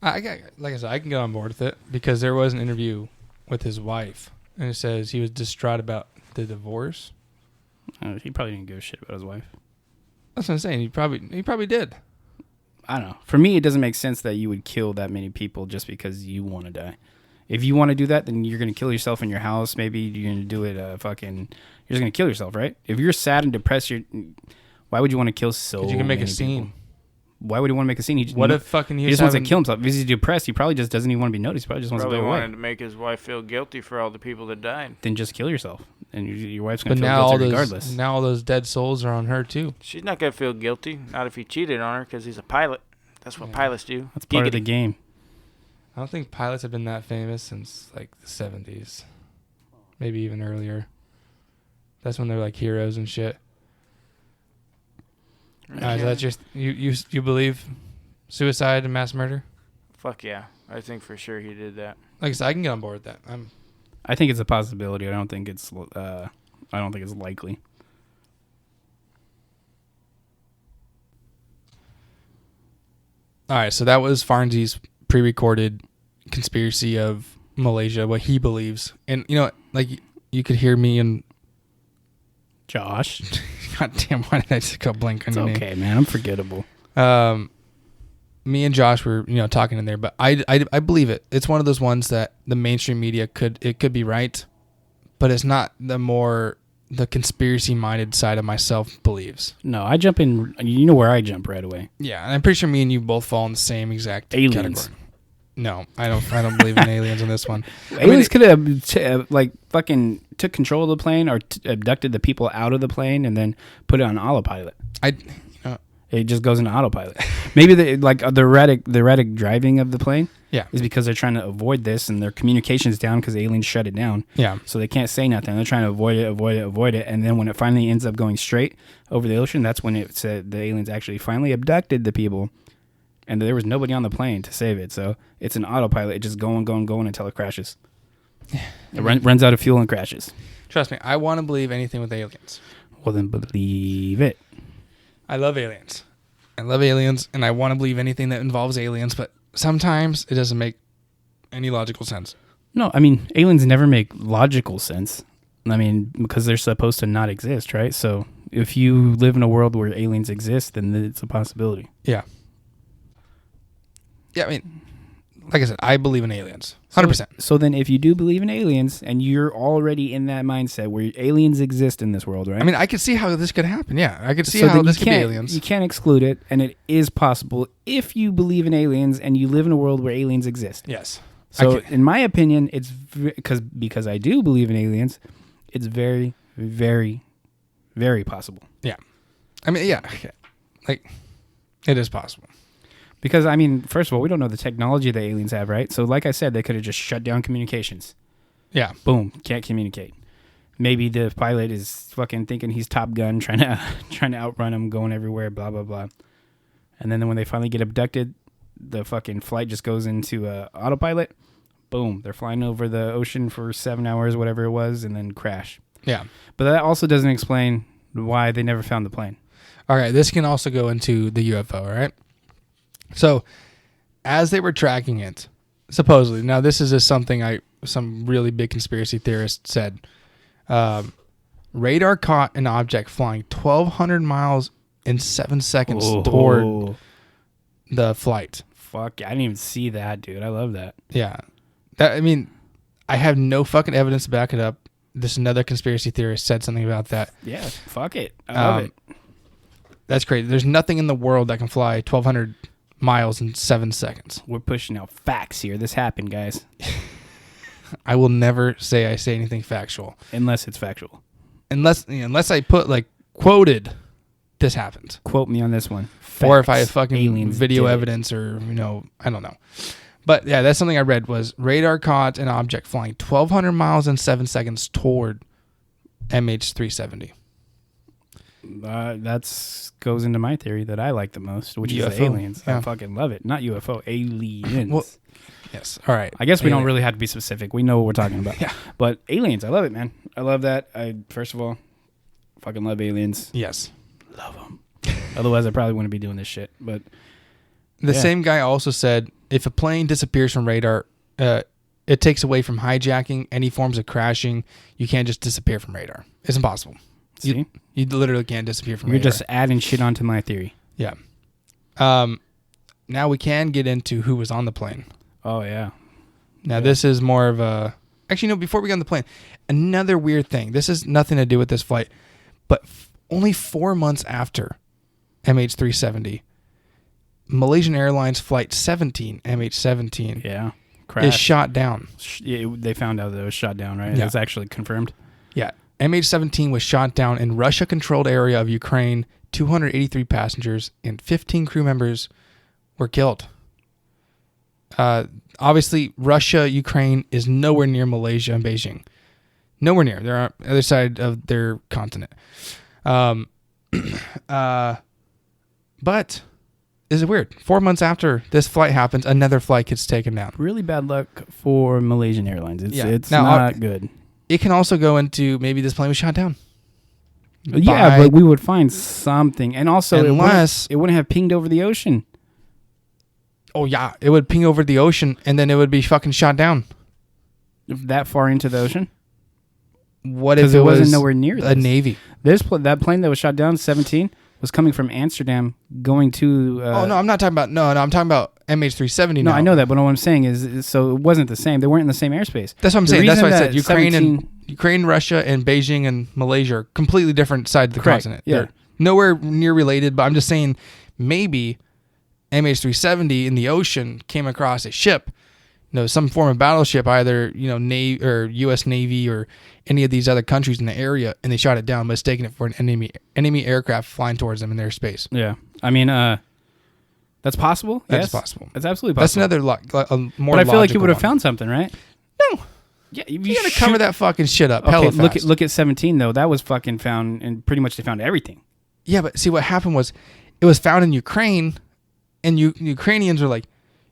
Like I said, I can get on board with it because there was an interview with his wife, and it says he was distraught about the divorce. He probably didn't give a shit about his wife. That's what I'm saying. He probably did. I don't know. For me, it doesn't make sense that you would kill that many people just because you want to die. If you want to do that, then you're going to kill yourself in your house. Maybe you're going to do it you're just going to kill yourself, right? If you're sad and depressed, why would you want to kill so many people? You can make a scene. People? Why would he want to make a scene? What if fucking he just wants to kill himself? If he's depressed, he probably just doesn't even want to be noticed. He probably just wants to go away. Wanted to make his wife feel guilty for all the people that died. Then just kill yourself. And your wife's going to feel now guilty regardless. Now all those dead souls are on her too. She's not going to feel guilty. Not if he cheated on her because he's a pilot. That's what pilots do. That's part of the game. I don't think pilots have been that famous since like the 70s. Maybe even earlier. That's when they're like heroes and shit. Is that just you believe suicide and mass murder? Fuck yeah. I think for sure he did that. Like I said, I can get on board with that. I think it's a possibility. I don't think it's likely. All right, so that was Farnsey's pre-recorded conspiracy of Malaysia, what he believes. And, you know, like, you could hear me and... Josh. God damn, why did I just go blank on your name? It's okay, man. I'm forgettable. Me and Josh were, talking in there, but I believe it. It's one of those ones that the mainstream media could be right, but it's not the conspiracy-minded side of myself believes. No, I jump in. You know where I jump right away. Yeah, and I'm pretty sure me and you both fall in the same exact aliens. category. No, I don't believe in aliens in this one. Aliens could have like fucking took control of the plane or abducted the people out of the plane and then put it on autopilot. It just goes into autopilot. Maybe the erratic driving of the plane. Yeah, is because they're trying to avoid this and their communication's down because aliens shut it down. Yeah, so they can't say nothing. They're trying to avoid it, and then when it finally ends up going straight over the ocean, that's when it said the aliens actually finally abducted the people, and there was nobody on the plane to save it. So it's an autopilot. It's just going until it crashes. It runs out of fuel and crashes. Trust me, I want to believe anything with aliens. Well, then believe it. I love aliens. And I want to believe anything that involves aliens, but sometimes it doesn't make any logical sense. No, I mean, aliens never make logical sense. I mean, because they're supposed to not exist, right? So if you live in a world where aliens exist, then it's a possibility. Yeah. Yeah, I mean, like I said, I believe in aliens. 100%. So then if you do believe in aliens and you're already in that mindset where aliens exist in this world, right? I mean, I could see how this could happen. Yeah, I could see how this could be aliens. You can't exclude it, and it is possible if you believe in aliens and you live in a world where aliens exist. Yes. So in my opinion, it's because I do believe in aliens, it's very, very, very possible. Yeah. I mean, yeah. Like, it is possible. Because, I mean, first of all, we don't know the technology that aliens have, right? So, like I said, they could have just shut down communications. Yeah. Boom. Can't communicate. Maybe the pilot is fucking thinking he's Top Gun, trying to outrun him, going everywhere, blah, blah, blah. And then when they finally get abducted, the fucking flight just goes into autopilot. Boom. They're flying over the ocean for 7 hours, whatever it was, and then crash. Yeah. But that also doesn't explain why they never found the plane. All right. This can also go into the UFO, all right? So, as they were tracking it, supposedly, now this is just something some really big conspiracy theorists said. Radar caught an object flying 1,200 miles in 7 seconds toward the flight. Fuck, I didn't even see that, dude. I love that. Yeah. I mean, I have no fucking evidence to back it up. This another conspiracy theorist said something about that. Yeah, fuck it. I love it. That's crazy. There's nothing in the world that can fly 1,200 miles in 7 seconds. We're pushing out facts here. This happened, guys. I will never say anything factual. Unless it's factual. Unless I put, like, quoted, this happened. Quote me on this one. Facts. Or if I have fucking video evidence or, I don't know. But, yeah, that's something I read was radar caught an object flying 1,200 miles in 7 seconds toward MH-370. That goes into my theory that I like the most, which UFO. is the aliens. Yeah. I fucking love it. Not UFO, aliens. Well, yes. All right. I guess we don't really have to be specific. We know what we're talking about. Yeah. But aliens, I love it, man. I love that. First of all, fucking love aliens. Yes. Love them. Otherwise, I probably wouldn't be doing this shit. But the same guy also said if a plane disappears from radar, it takes away from hijacking, any forms of crashing. You can't just disappear from radar. It's impossible. See? You literally can't disappear from You're radar. just adding shit onto my theory. Yeah. Now we can get into who was on the plane. Oh, yeah. Now, this is more of a... Actually, no, before we get on the plane, another weird thing. This has nothing to do with this flight, but only 4 months after MH-370, Malaysian Airlines Flight 17, MH17, Yeah. is shot down. They found out that it was shot down, right? Yeah. It's actually confirmed. Yeah. MH17 was shot down in Russia-controlled area of Ukraine. 283 passengers and 15 crew members were killed. Obviously, Russia, Ukraine is nowhere near Malaysia and Beijing. Nowhere near. They're on the other side of their continent. But is it weird? 4 months after this flight happens, another flight gets taken down. Really bad luck for Malaysian Airlines. It's Now, not good. It can also go into maybe this plane was shot down. Yeah, but we would find something. And also, unless it wouldn't have pinged over the ocean. Oh, yeah. It would ping over the ocean, and then it would be fucking shot down. That far into the ocean? What if it wasn't nowhere near a Navy? That plane that was shot down, 17, was coming from Amsterdam going to... I'm not talking about... No, I'm talking about MH370 No, now. I know that, but what I'm saying is, so it wasn't the same. They weren't in the same airspace. That's what I'm saying. That's why I said Ukraine Ukraine, Russia, and Beijing and Malaysia are completely different sides of the continent. Yeah. They're nowhere near related, but I'm just saying maybe MH370 in the ocean came across a ship some form of battleship, either Navy or U.S. Navy or any of these other countries in the area, and they shot it down, mistaking it for an enemy aircraft flying towards them in their space. Yeah, I mean, that's possible. That's yes. possible. That's absolutely That's possible. another more. But I feel like you would have one. found something, right? No. Yeah, You gotta cover that fucking shit up. Okay, Hella fast. look at 17 though. That was fucking found, and pretty much they found everything. Yeah, but see what happened was, it was found in Ukraine, and Ukrainians are like,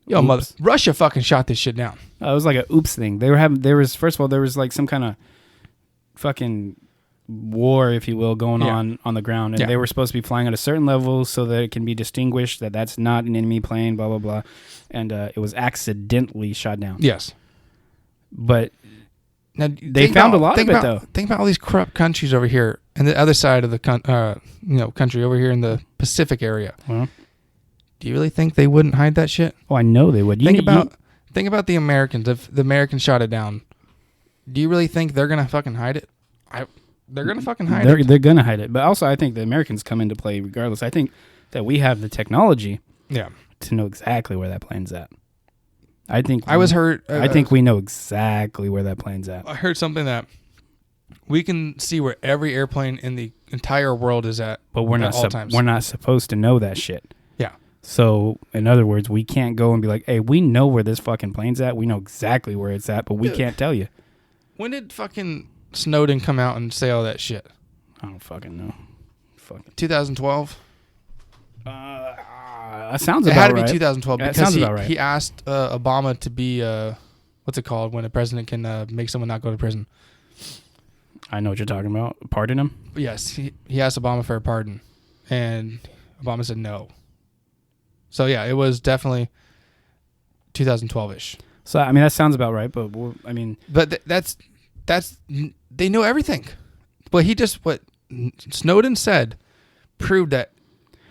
"Yo, Oops. mother, Russia fucking shot this shit down." It was like a oops thing. There was first of all, there was like some kind of fucking war, if you will, going on the ground, and they were supposed to be flying at a certain level so that it can be distinguished that that's not an enemy plane, blah blah blah, and it was accidentally shot down. Yes, but now they found a lot of it though. Think about all these corrupt countries over here, and the other side of the country over here in the Pacific area. Well, Do you really think they wouldn't hide that shit? oh, I know they would. Think about the Americans. If the Americans shot it down, do you really think they're gonna fucking hide it? They're gonna fucking hide it. They're gonna hide it. But also, I think the Americans come into play regardless. I think that we have the technology, to know exactly where that plane's at. I think I think we know exactly where that plane's at. I heard something that we can see where every airplane in the entire world is at, But we're at all times. we're not supposed to know that shit. Yeah. So, in other words, we can't go and be like, "Hey, we know where this fucking plane's at. We know exactly where it's at, but we can't tell you." When did fucking Snowden come out and say all that shit? I don't fucking know. Fucking 2012. that sounds It about had to right. be 2012 That because sounds about right. he asked Obama to be what's it called when a president can make someone not go to prison. I know what you're talking about. Pardon him. But yes, he asked Obama for a pardon, and Obama said no. So yeah, it was definitely 2012ish. So I mean, that sounds about right. But I mean, But that's they know everything. What Snowden said proved that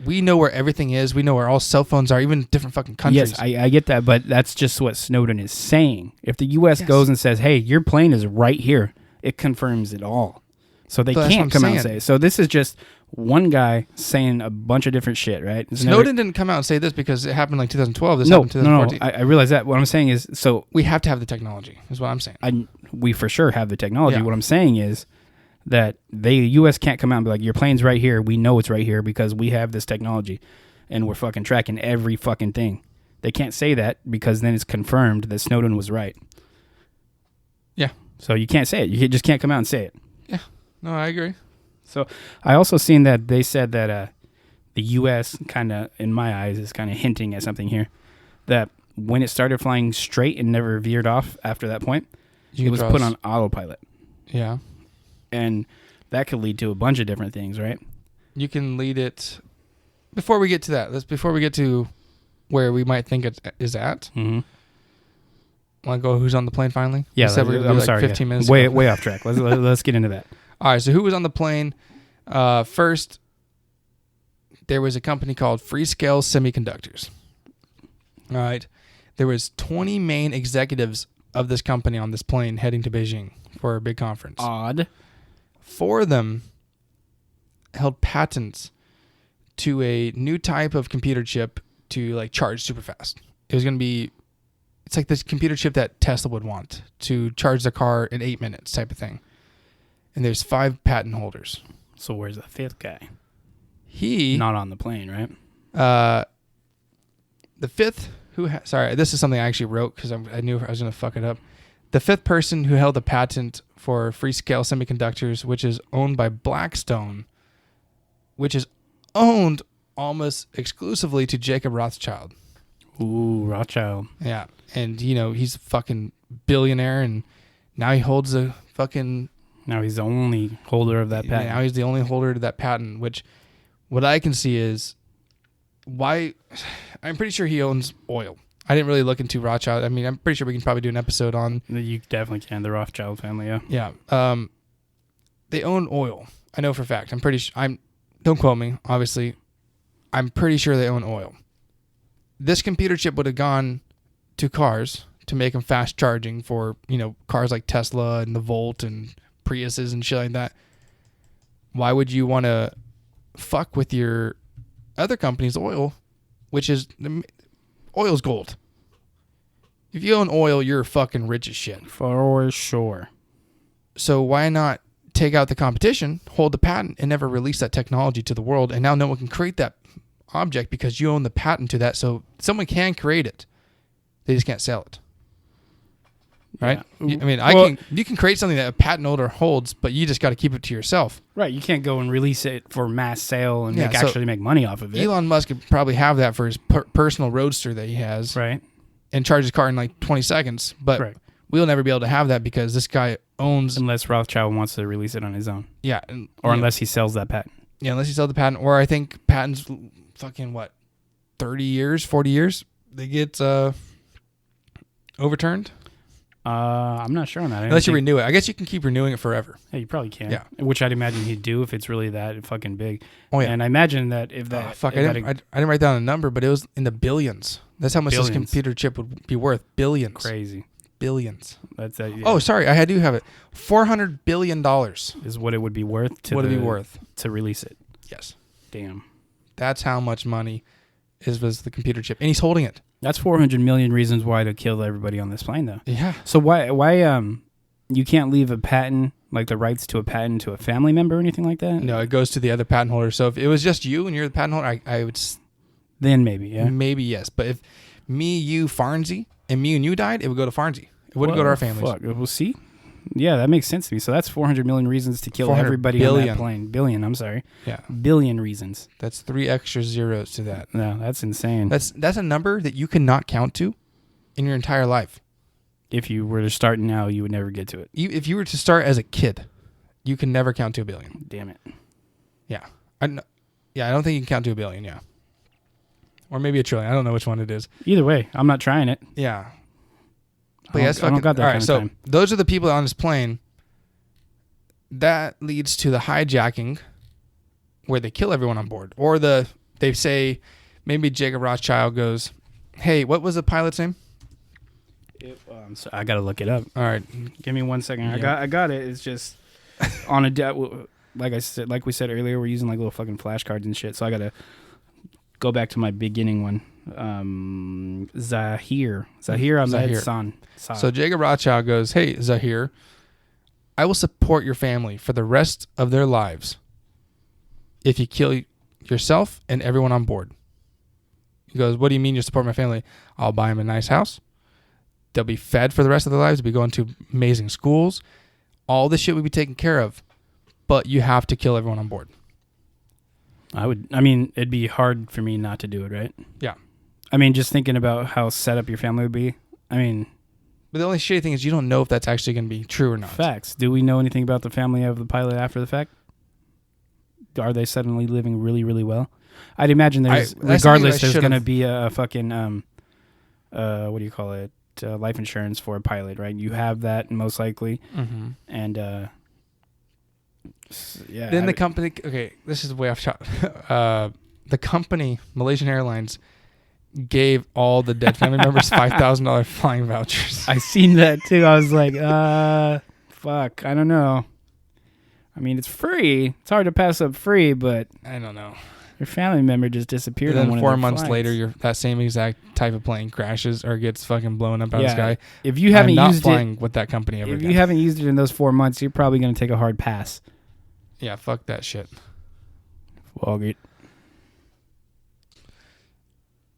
we know where everything is. We know where all cell phones are, even different fucking countries. yes, I get that, but that's just what Snowden is saying. If the U.S. goes and says, "Hey, your plane is right here," it confirms it all. So they But that's can't what I'm come out and saying. say. So this is just one guy saying a bunch of different shit, right? It's Snowden didn't come out and say this because it happened like 2012. This No, happened no, 2014. I realize that. What I'm saying is, so We have to have the technology, is what I'm saying. we for sure have the technology. Yeah. What I'm saying is that the U.S. can't come out and be like, "Your plane's right here. We know it's right here because we have this technology, and we're fucking tracking every fucking thing." They can't say that because then it's confirmed that Snowden was right. Yeah. So you can't say it. You just can't come out and say it. Yeah. No, I agree. So I also seen that they said that the U.S. kind of, in my eyes, is kind of hinting at something here. That when it started flying straight and never veered off after that point, it was put on autopilot. Yeah. And that could lead to a bunch of different things, right? You can lead it. Before we get to that, before we get to where we might think it is at, Mm-hmm. want to go who's on the plane finally? Yeah, We said we were gonna I'm do like sorry. 15 minutes Way ago. way off track. Let's get into that. All right, so who was on the plane? First, there was a company called Freescale Semiconductors. All right. There was 20 main executives of this company on this plane heading to Beijing for a big conference. Odd. 4 of them held patents to a new type of computer chip to like charge super fast. It was going to be, it's like this computer chip that Tesla would want to charge the car in 8 minutes type of thing. And there's 5 patent holders. So where's the 5th guy? He Not on the plane, right? the 5th sorry, this is something I actually wrote because I knew I was going to fuck it up. The 5th person who held the patent for Freescale Semiconductors, which is owned by Blackstone, which is owned almost exclusively to Jacob Rothschild. Ooh, Rothschild. Yeah, and he's a fucking billionaire, and now he holds a fucking. Now he's the only holder of that patent. Now he's the only holder of that patent. Which, what I can see is, why. I'm pretty sure he owns oil. I didn't really look into Rothschild. I mean, I'm pretty sure we can probably do an episode on. You definitely can. The Rothschild family, yeah. Yeah. They own oil. I know for a fact. I'm pretty sure. Don't quote me. Obviously, I'm pretty sure they own oil. This computer chip would have gone to cars to make them fast charging for cars like Tesla and the Volt and Priuses and shit like that. Why would you want to fuck with your other company's oil, which is oil's gold? If you own oil, you're fucking rich as shit. For sure. So why not take out the competition, hold the patent, and never release that technology to the world? And now no one can create that object because you own the patent to that. So someone can create it. They just can't sell it. Right? Yeah. I mean, you can create something that a patent holder holds, but you just got to keep it to yourself. Right. You can't go and release it for mass sale and Yeah, actually make money off of it. Elon Musk could probably have that for his personal roadster that he has. Right. And charge his car in like 20 seconds. But Right. we'll never be able to have that because this guy owns... Unless Rothschild wants to release it on his own. Yeah. Or unless he sells that patent. Yeah, unless you sell the patent. Or I think patents, fucking 30 years, 40 years, they get overturned? I'm not sure on that. Unless you renew it. I guess you can keep renewing it forever. Yeah, you probably can. Yeah. Which I'd imagine he'd do if it's really that fucking big. Oh, yeah. And I imagine that if that... I didn't write down a number, but it was in the billions. That's how much this Billions. computer chip would be worth. Billions. Crazy. Billions. That's yeah. Oh, sorry. I do have it. $400 billion Is what it would be worth to would it be worth to release it. Yes. Damn. That's how much money was the computer chip. And he's holding it. That's 400 million reasons why to kill everybody on this plane, though. Yeah. So why you can't leave a patent, like the rights to a patent, to a family member or anything like that? No, it goes to the other patent holder. So if it was just you and you're the patent holder, I would... Then maybe, yeah. Maybe yes. But if me, you, Farnsey, and me and you died, it would go to Farnsey. It wouldn't go to our families. Fuck. We'll see. Yeah, that makes sense to me. So that's 400 million reasons to kill 400 everybody billion. on that plane. Billion, I'm sorry. Yeah. Billion reasons. That's 3 extra zeros to that. No, that's insane. That's a number that you cannot count to in your entire life. If you were to start now, you would never get to it. If you were to start as a kid, you can never count to 1 billion. Damn it. Yeah. I don't think you can count to 1 billion, yeah. Or maybe 1 trillion. I don't know which one it is. Either way, I'm not trying it. Yeah. But yes, I don't got that all right, kind of so time. those are the people on this plane. That leads to the hijacking where they kill everyone on board. Or they say, maybe Jacob Rothschild goes, hey, what was the pilot's name? So I got to look it up. All right. Give me 1 second. Yeah. I got it. It's just on like we said earlier, we're using like little fucking flashcards and shit. So I got to go back to my beginning one. Zahir Ahmed San. So Jacob Rothschild goes, hey, Zahir, I will support your family for the rest of their lives if you kill yourself and everyone on board. He goes, what do you mean you support my family? I'll buy them a nice house. They'll be fed for the rest of their lives. They'll be going to amazing schools. All this shit will be taken care of. But you have to kill everyone on board. It'd be hard for me not to do it, right? Yeah. I mean, just thinking about how set up your family would be. I mean... But the only shitty thing is you don't know if that's actually going to be true or not. Facts. Do we know anything about the family of the pilot after the fact? Are they suddenly living really, really well? I'd imagine there's going to be a fucking, what do you call it? Life insurance for a pilot, right? You have that most likely. Mm-hmm. And, yeah. Then the company, okay, this is way off shot. The company, Malaysian Airlines, gave all the dead family members $5,000 flying vouchers. I seen that too. I was like, fuck, I don't know. I mean, it's free. It's hard to pass up free, but I don't know. Your family member just disappeared. And then on 4 one months flights. later, that same exact type of plane crashes or gets fucking blown up out of the sky. If you haven't I'm not used flying it with that company ever if again. you haven't used it in those 4 months, you're probably going to take a hard pass. Yeah, fuck that shit. Well, great.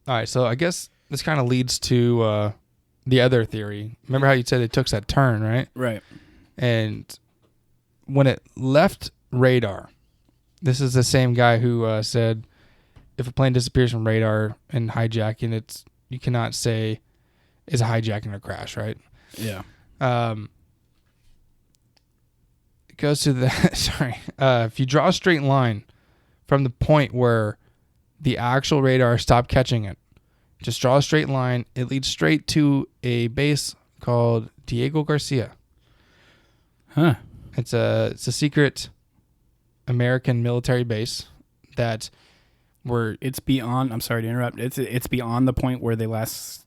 All right, so I guess this kind of leads to the other theory. Remember how you said it took that turn, right? Right. And when it left radar, this is the same guy who said if a plane disappears from radar and hijacking, you cannot say is a hijacking or crash, right? Yeah. It goes to the sorry. If you draw a straight line from the point where the actual radar stopped catching it, just draw a straight line. It leads straight to a base called Diego Garcia. Huh. It's a secret American military base that it's beyond. I'm sorry to interrupt. It's beyond the point where they last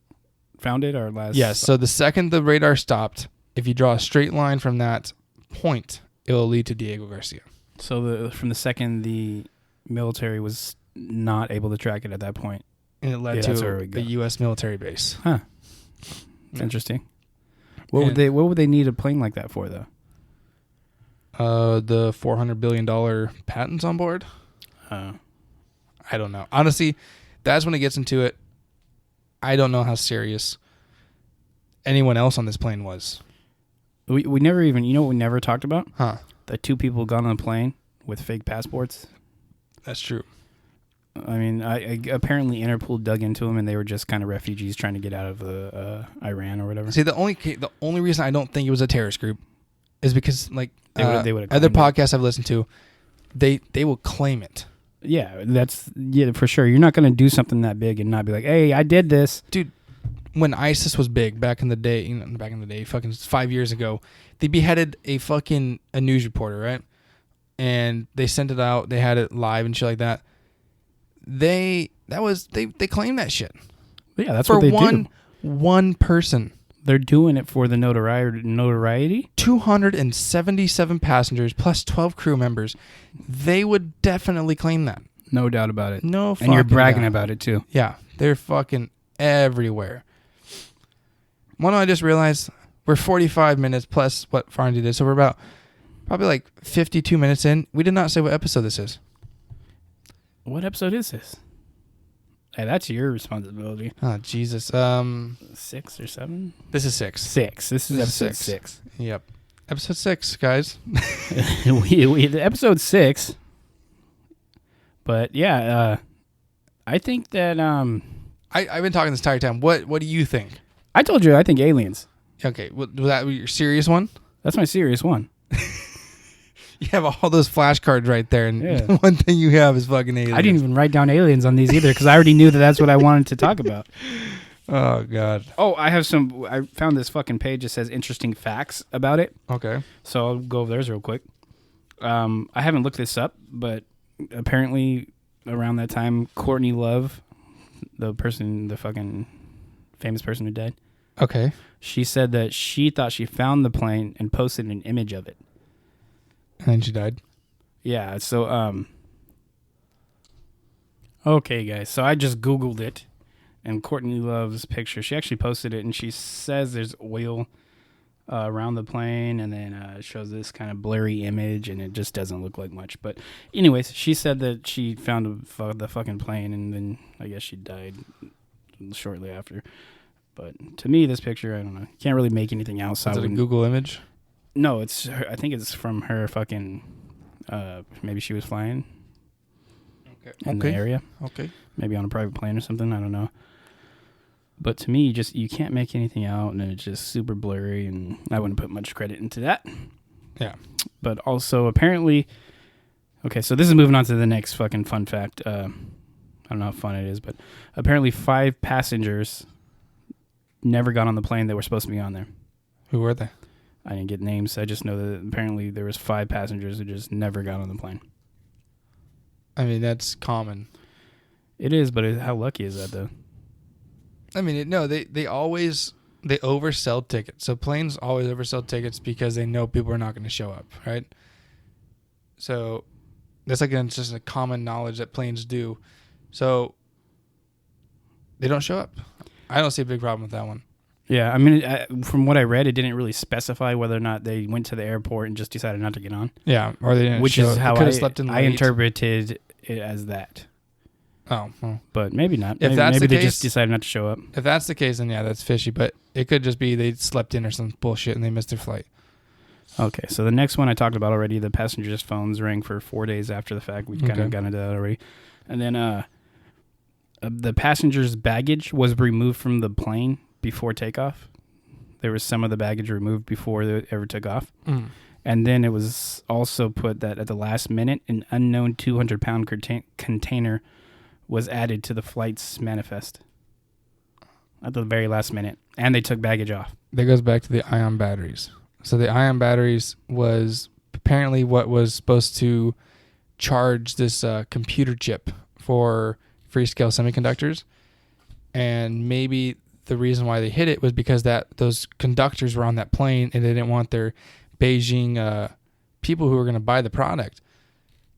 found it or last. Yes. So the second the radar stopped, if you draw a straight line from that point, it will lead to Diego Garcia. So from the second the military was not able to track it at that point, And it led to the U.S. military base. Huh. It's interesting. What would they need a plane like that for, though? The $400 billion patents on board. I don't know. Honestly, that's when it gets into it. I don't know how serious anyone else on this plane was. We never even, what we never talked about? Huh. The 2 people got on a plane with fake passports. That's true. I mean, I apparently Interpol dug into them, and they were just kind of refugees trying to get out of Iran or whatever. See, the only reason I don't think it was a terrorist group is because, like, they would other podcasts I've listened to, they will claim it. Yeah, for sure. You're not going to do something that big and not be like, hey, I did this. Dude, when ISIS was big back in the day, fucking 5 years ago, they beheaded a news reporter, right? And they sent it out. They had it live and shit like that. They claimed that shit. Yeah, that's what they do. One person. They're doing it for the notoriety. 277 passengers plus 12 crew members. They would definitely claim that. No doubt about it. No fucking And you're bragging doubt. about it, too. Yeah, they're fucking everywhere. One, I just realized we're 45 minutes plus what Farndy did. So we're about probably like 52 minutes in. We did not say what episode this is. What episode is this? Hey, that's your responsibility. Oh, Jesus. 6 or 7? This is 6. 6. This is episode 6. Yep. Episode 6, guys. we episode 6. But yeah, I think that I've been talking this entire time. What do you think? I told you I think aliens. Okay, was that your serious one? That's my serious one. You have all those flashcards right there, and Yeah. one thing you have is fucking aliens. I didn't even write down aliens on these either because I already knew that that's what I wanted to talk about. Oh, God. Oh, I found this fucking page that says interesting facts about it. Okay. So I'll go over theirs real quick. I haven't looked this up, but apparently around that time, Courtney Love, the fucking famous person who died. Okay. She said that she thought she found the plane and posted an image of it. And then she died. Yeah, so, okay, guys. So I just Googled it, and Courtney Love's picture, she actually posted it, and she says there's oil around the plane, and then it shows this kind of blurry image, and it just doesn't look like much. But anyways, she said that she found the fucking plane, and then I guess she died shortly after. But to me, this picture, I don't know. Can't really make anything else. Is it a Google image? No, it's her, I think it's from her fucking, maybe she was flying in the area. Okay. Maybe on a private plane or something. I don't know. But to me, you can't make anything out, and it's just super blurry, and I wouldn't put much credit into that. Yeah. But also, apparently, okay, so this is moving on to the next fucking fun fact. I don't know how fun it is, but apparently 5 passengers never got on the plane that were supposed to be on there. Who were they? I didn't get names. I just know that apparently there was 5 passengers who just never got on the plane. I mean, that's common. It is, but how lucky is that, though? I mean, they oversell tickets. So planes always oversell tickets because they know people are not going to show up, right? So that's it's just a common knowledge that planes do. So they don't show up. I don't see a big problem with that one. Yeah, I mean, from what I read, it didn't really specify whether or not they went to the airport and just decided not to get on. Yeah, or they didn't. Which is how I interpreted it as that. Oh, well. But maybe not. If that's maybe the they case, just decided not to show up. If that's the case, then yeah, that's fishy. But it could just be they slept in or some bullshit and they missed their flight. Okay, so the next one I talked about already, the passengers' phones rang for 4 days after the fact. We kind of got into that already. And then the passengers' baggage was removed from the plane before takeoff. There was some of the baggage removed before they ever took off. Mm. And then it was also put that at the last minute, an unknown 200-pound container was added to the flight's manifest. At the very last minute. And they took baggage off. That goes back to the ion batteries. So the ion batteries was apparently what was supposed to charge this computer chip for free-scale semiconductors. And maybe the reason why they hid it was because those conductors were on that plane and they didn't want their Beijing people who were going to buy the product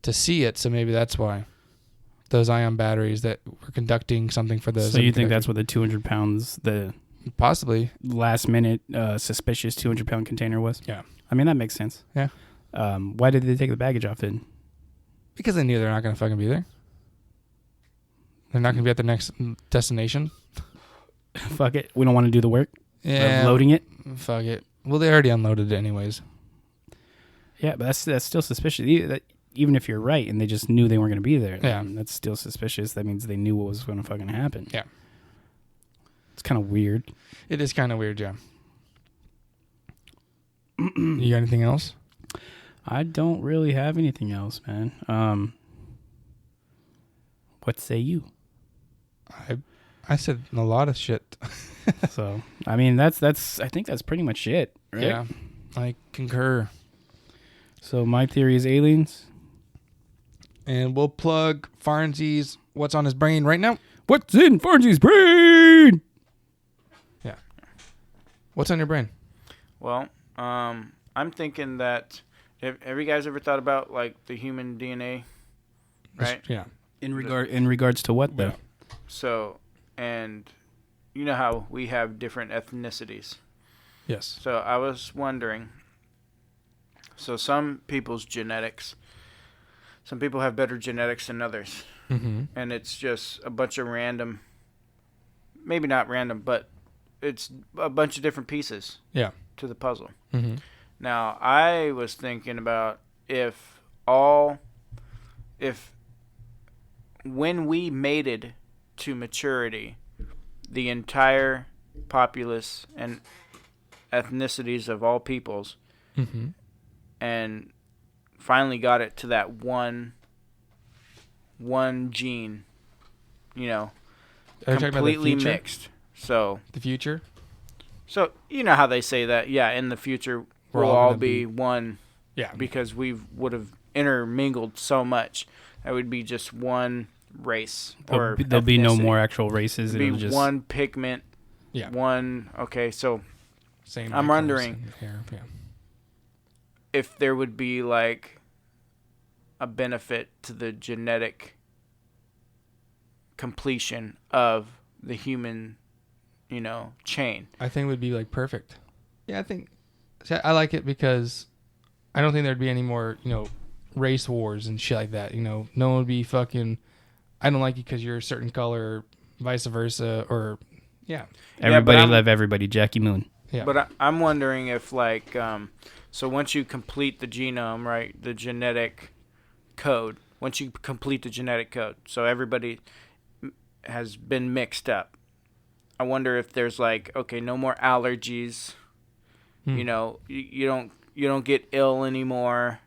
to see it. So maybe that's why those ion batteries that were conducting something for those. So you think that's what the 200 pounds, the Possibly. last minute suspicious 200-pound container was. Yeah. I mean, that makes sense. Yeah. Why did they take the baggage off then? Because they knew they're not going to fucking be there. They're not going to be at their next destination. Fuck it. We don't want to do the work Yeah. of loading it. Fuck it. Well, they already unloaded it anyways. Yeah, but that's still suspicious. Even if you're right and they just knew they weren't going to be there, Yeah. that's still suspicious. That means they knew what was going to fucking happen. Yeah. It's kind of weird. It is kind of weird, yeah. You got anything else? I don't really have anything else, man. What say you? I said a lot of shit. So, I mean, I think that's pretty much it, right? Yeah. I concur. So my theory is aliens. And we'll plug Farnsey's What's on His Brain right now. What's in Farnsey's brain? Yeah. What's on your brain? Well, I'm thinking that have you guys ever thought about like the human DNA, right? Yeah. In regards to what though? Yeah. So, and you know how we have different ethnicities. Yes. So I was wondering. So some people's genetics, some people have better genetics than others, and it's just a bunch of random. Maybe not random, but it's a bunch of different pieces. Yeah. To the puzzle. Mm-hmm. Now, I was thinking about when we mated to maturity, the entire populace and ethnicities of all peoples, and finally got it to that one gene, completely mixed. So the future? So, you know how they say that, yeah, in the future, we'll all be one. Yeah. Because we would have intermingled so much. That would be just one race. There'll be no more actual races. It'll be just one pigment. Yeah. Okay, so Same. I'm wondering yeah. if there would be, like, a benefit to the genetic completion of the human chain. I think it would be like perfect. Yeah, I like it because I don't think there'd be any more, race wars and shit like that. No one would be fucking, I don't like you because you're a certain color, vice versa, or, yeah. Everybody love everybody, Jackie Moon. Yeah. But I'm wondering if, like, so once you complete the genome, right, the genetic code, so everybody has been mixed up. I wonder if there's like, okay, no more allergies. You don't get ill anymore.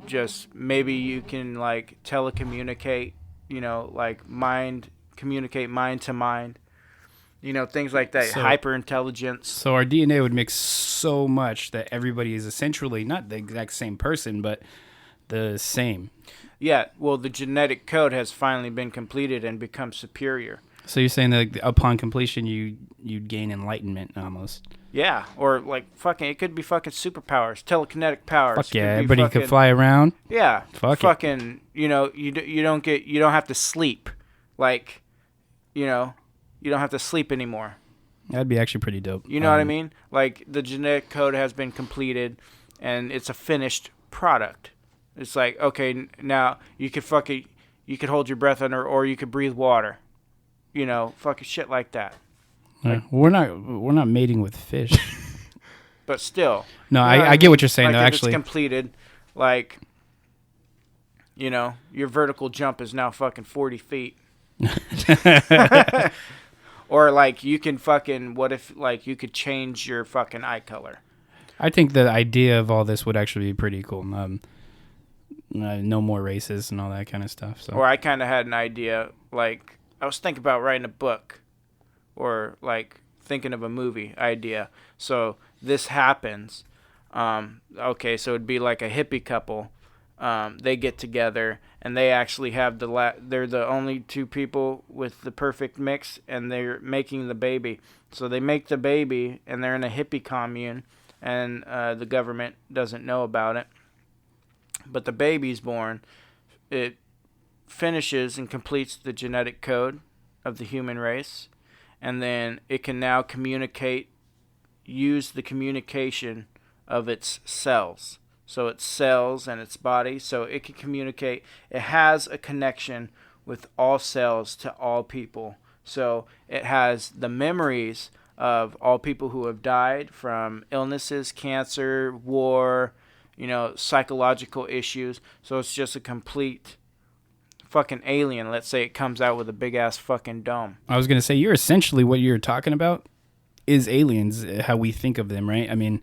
Just maybe you can like telecommunicate, like communicate mind to mind. Things like that. So, hyper intelligence. So our DNA would mix so much that everybody is essentially not the exact same person, but the same. Yeah, well, the genetic code has finally been completed and become superior. So you're saying that upon completion, you'd gain enlightenment almost. Yeah, or like it could be fucking superpowers, telekinetic powers. Fuck yeah, everybody could fly around. Yeah, fucking. You don't have to sleep, like, you don't have to sleep anymore. That'd be actually pretty dope. You know what I mean? Like the genetic code has been completed, and it's a finished product. It's like, okay, now you could hold your breath under, or you could breathe water. Fucking shit like that. Like, we're not mating with fish. But still. No, I get what you're saying, like though, if actually. It's completed, like, your vertical jump is now fucking 40 feet. Or, like, you can fucking, what if, like, you could change your fucking eye color? I think the idea of all this would actually be pretty cool. No more races and all that kind of stuff. So. Or I kind of had an idea, like, I was thinking about writing a book or, like, thinking of a movie idea. So this happens. Okay, so it'd be like a hippie couple. They get together, and they actually have they're the only two people with the perfect mix, and they're making the baby. So they make the baby, and they're in a hippie commune, and the government doesn't know about it. But the baby's born. It finishes and completes the genetic code of the human race, and then it can now use the communication of its cells. So its cells and its body, so it can communicate. It has a connection with all cells to all people. So it has the memories of all people who have died from illnesses, cancer, war, psychological issues. So it's just a complete fucking alien. Let's say it comes out with a big ass fucking dome. I was going to say, you're essentially what you're talking about is aliens, how we think of them, right? I mean,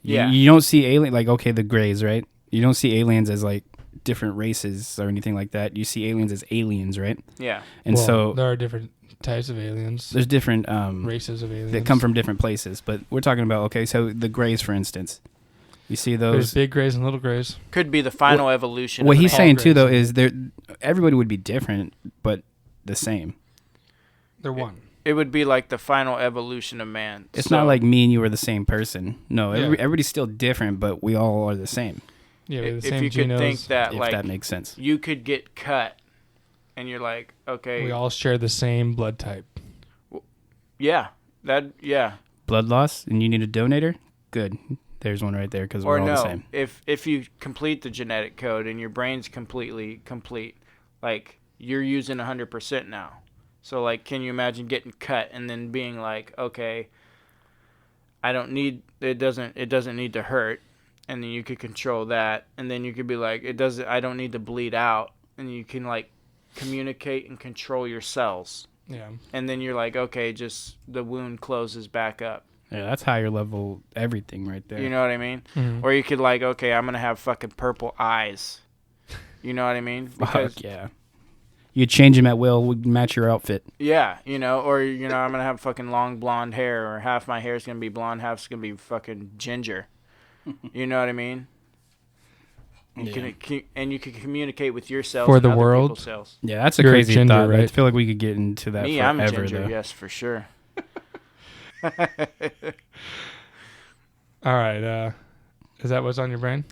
yeah. You don't see alien like, okay, the Greys, right? You don't see aliens as like different races or anything like that. You see aliens as aliens, right? Yeah. And so there are different types of aliens. There's different races of aliens that come from different places. But we're talking about, okay, so the Greys, for instance. You see those. There's big Greys and little Greys. Could be the final evolution. What he's saying too, Greys. though, is everybody would be different, but the same. They're one. It would be like the final evolution of man. It's not like me and you are the same person. No, Yeah. everybody's still different, but we all are the same. Yeah, we have the if same you could genomes. think that, If like, that makes sense. you could get cut, and you're like, okay, We all share the same blood type. yeah, Blood loss, and you need a donator? Good. There's one right there because or we're all no, the same. if you complete the genetic code and your brain's completely complete, like you're using 100% now. So like, can you imagine getting cut and then being like, okay, I don't need it doesn't need to hurt, and then you could control that, and then you could be like, I don't need to bleed out, and you can like communicate and control your cells. Yeah. And then you're like, okay, just the wound closes back up. Yeah, that's higher level everything right there. You know what I mean? Mm-hmm. Or you could like, okay, I'm gonna have fucking purple eyes. You know what I mean? Fuck yeah. You change them at will, would match your outfit. Yeah, or I'm gonna have fucking long blonde hair, or half my hair is gonna be blonde, half's gonna be fucking ginger. You know what I mean? You can communicate with your cells For and the other world? people's cells. Yeah, that's a You're a crazy ginger, thought. I right? feel like we could get into that Me, forever, I'm a ginger, though. yes, for sure. All right. Is that what's on your brain?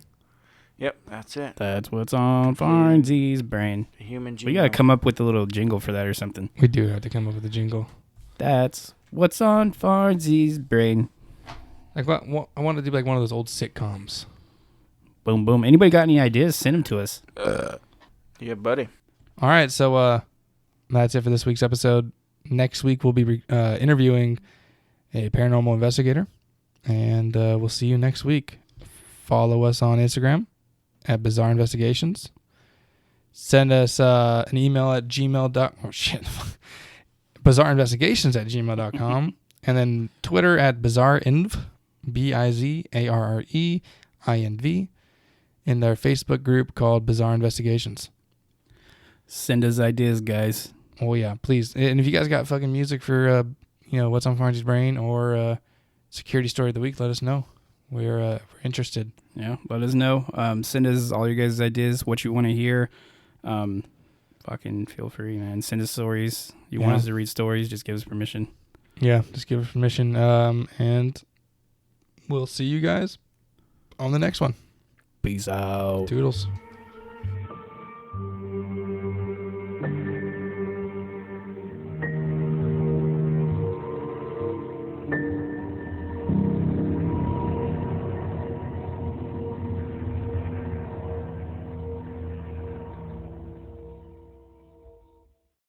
Yep, that's it. That's what's on Farnsey's brain. The human genome. We gotta come up with a little jingle for that or something. We do have to come up with a jingle. That's what's on Farnsey's brain. Like what? I want to do like one of those old sitcoms. Boom, boom. Anybody got any ideas? Send them to us. Yeah, buddy. All right. So that's it for this week's episode. Next week we'll be interviewing a paranormal investigator, and we'll see you next week. Follow us on Instagram at Bizarre Investigations. Send us an email at bizarreinvestigations@gmail.com, and then Twitter at bizarreinv, BIZARREINV, and our Facebook group called Bizarre Investigations. Send us ideas, guys. Oh yeah, please. And if you guys got fucking music for what's on Farnsey's brain or security story of the week, let us know. We're interested. Yeah, let us know. Send us all your guys' ideas, what you want to hear. Fucking feel free, man. Send us stories. You want us to read stories, just give us permission. Yeah, just give us permission. And we'll see you guys on the next one. Peace out. Toodles.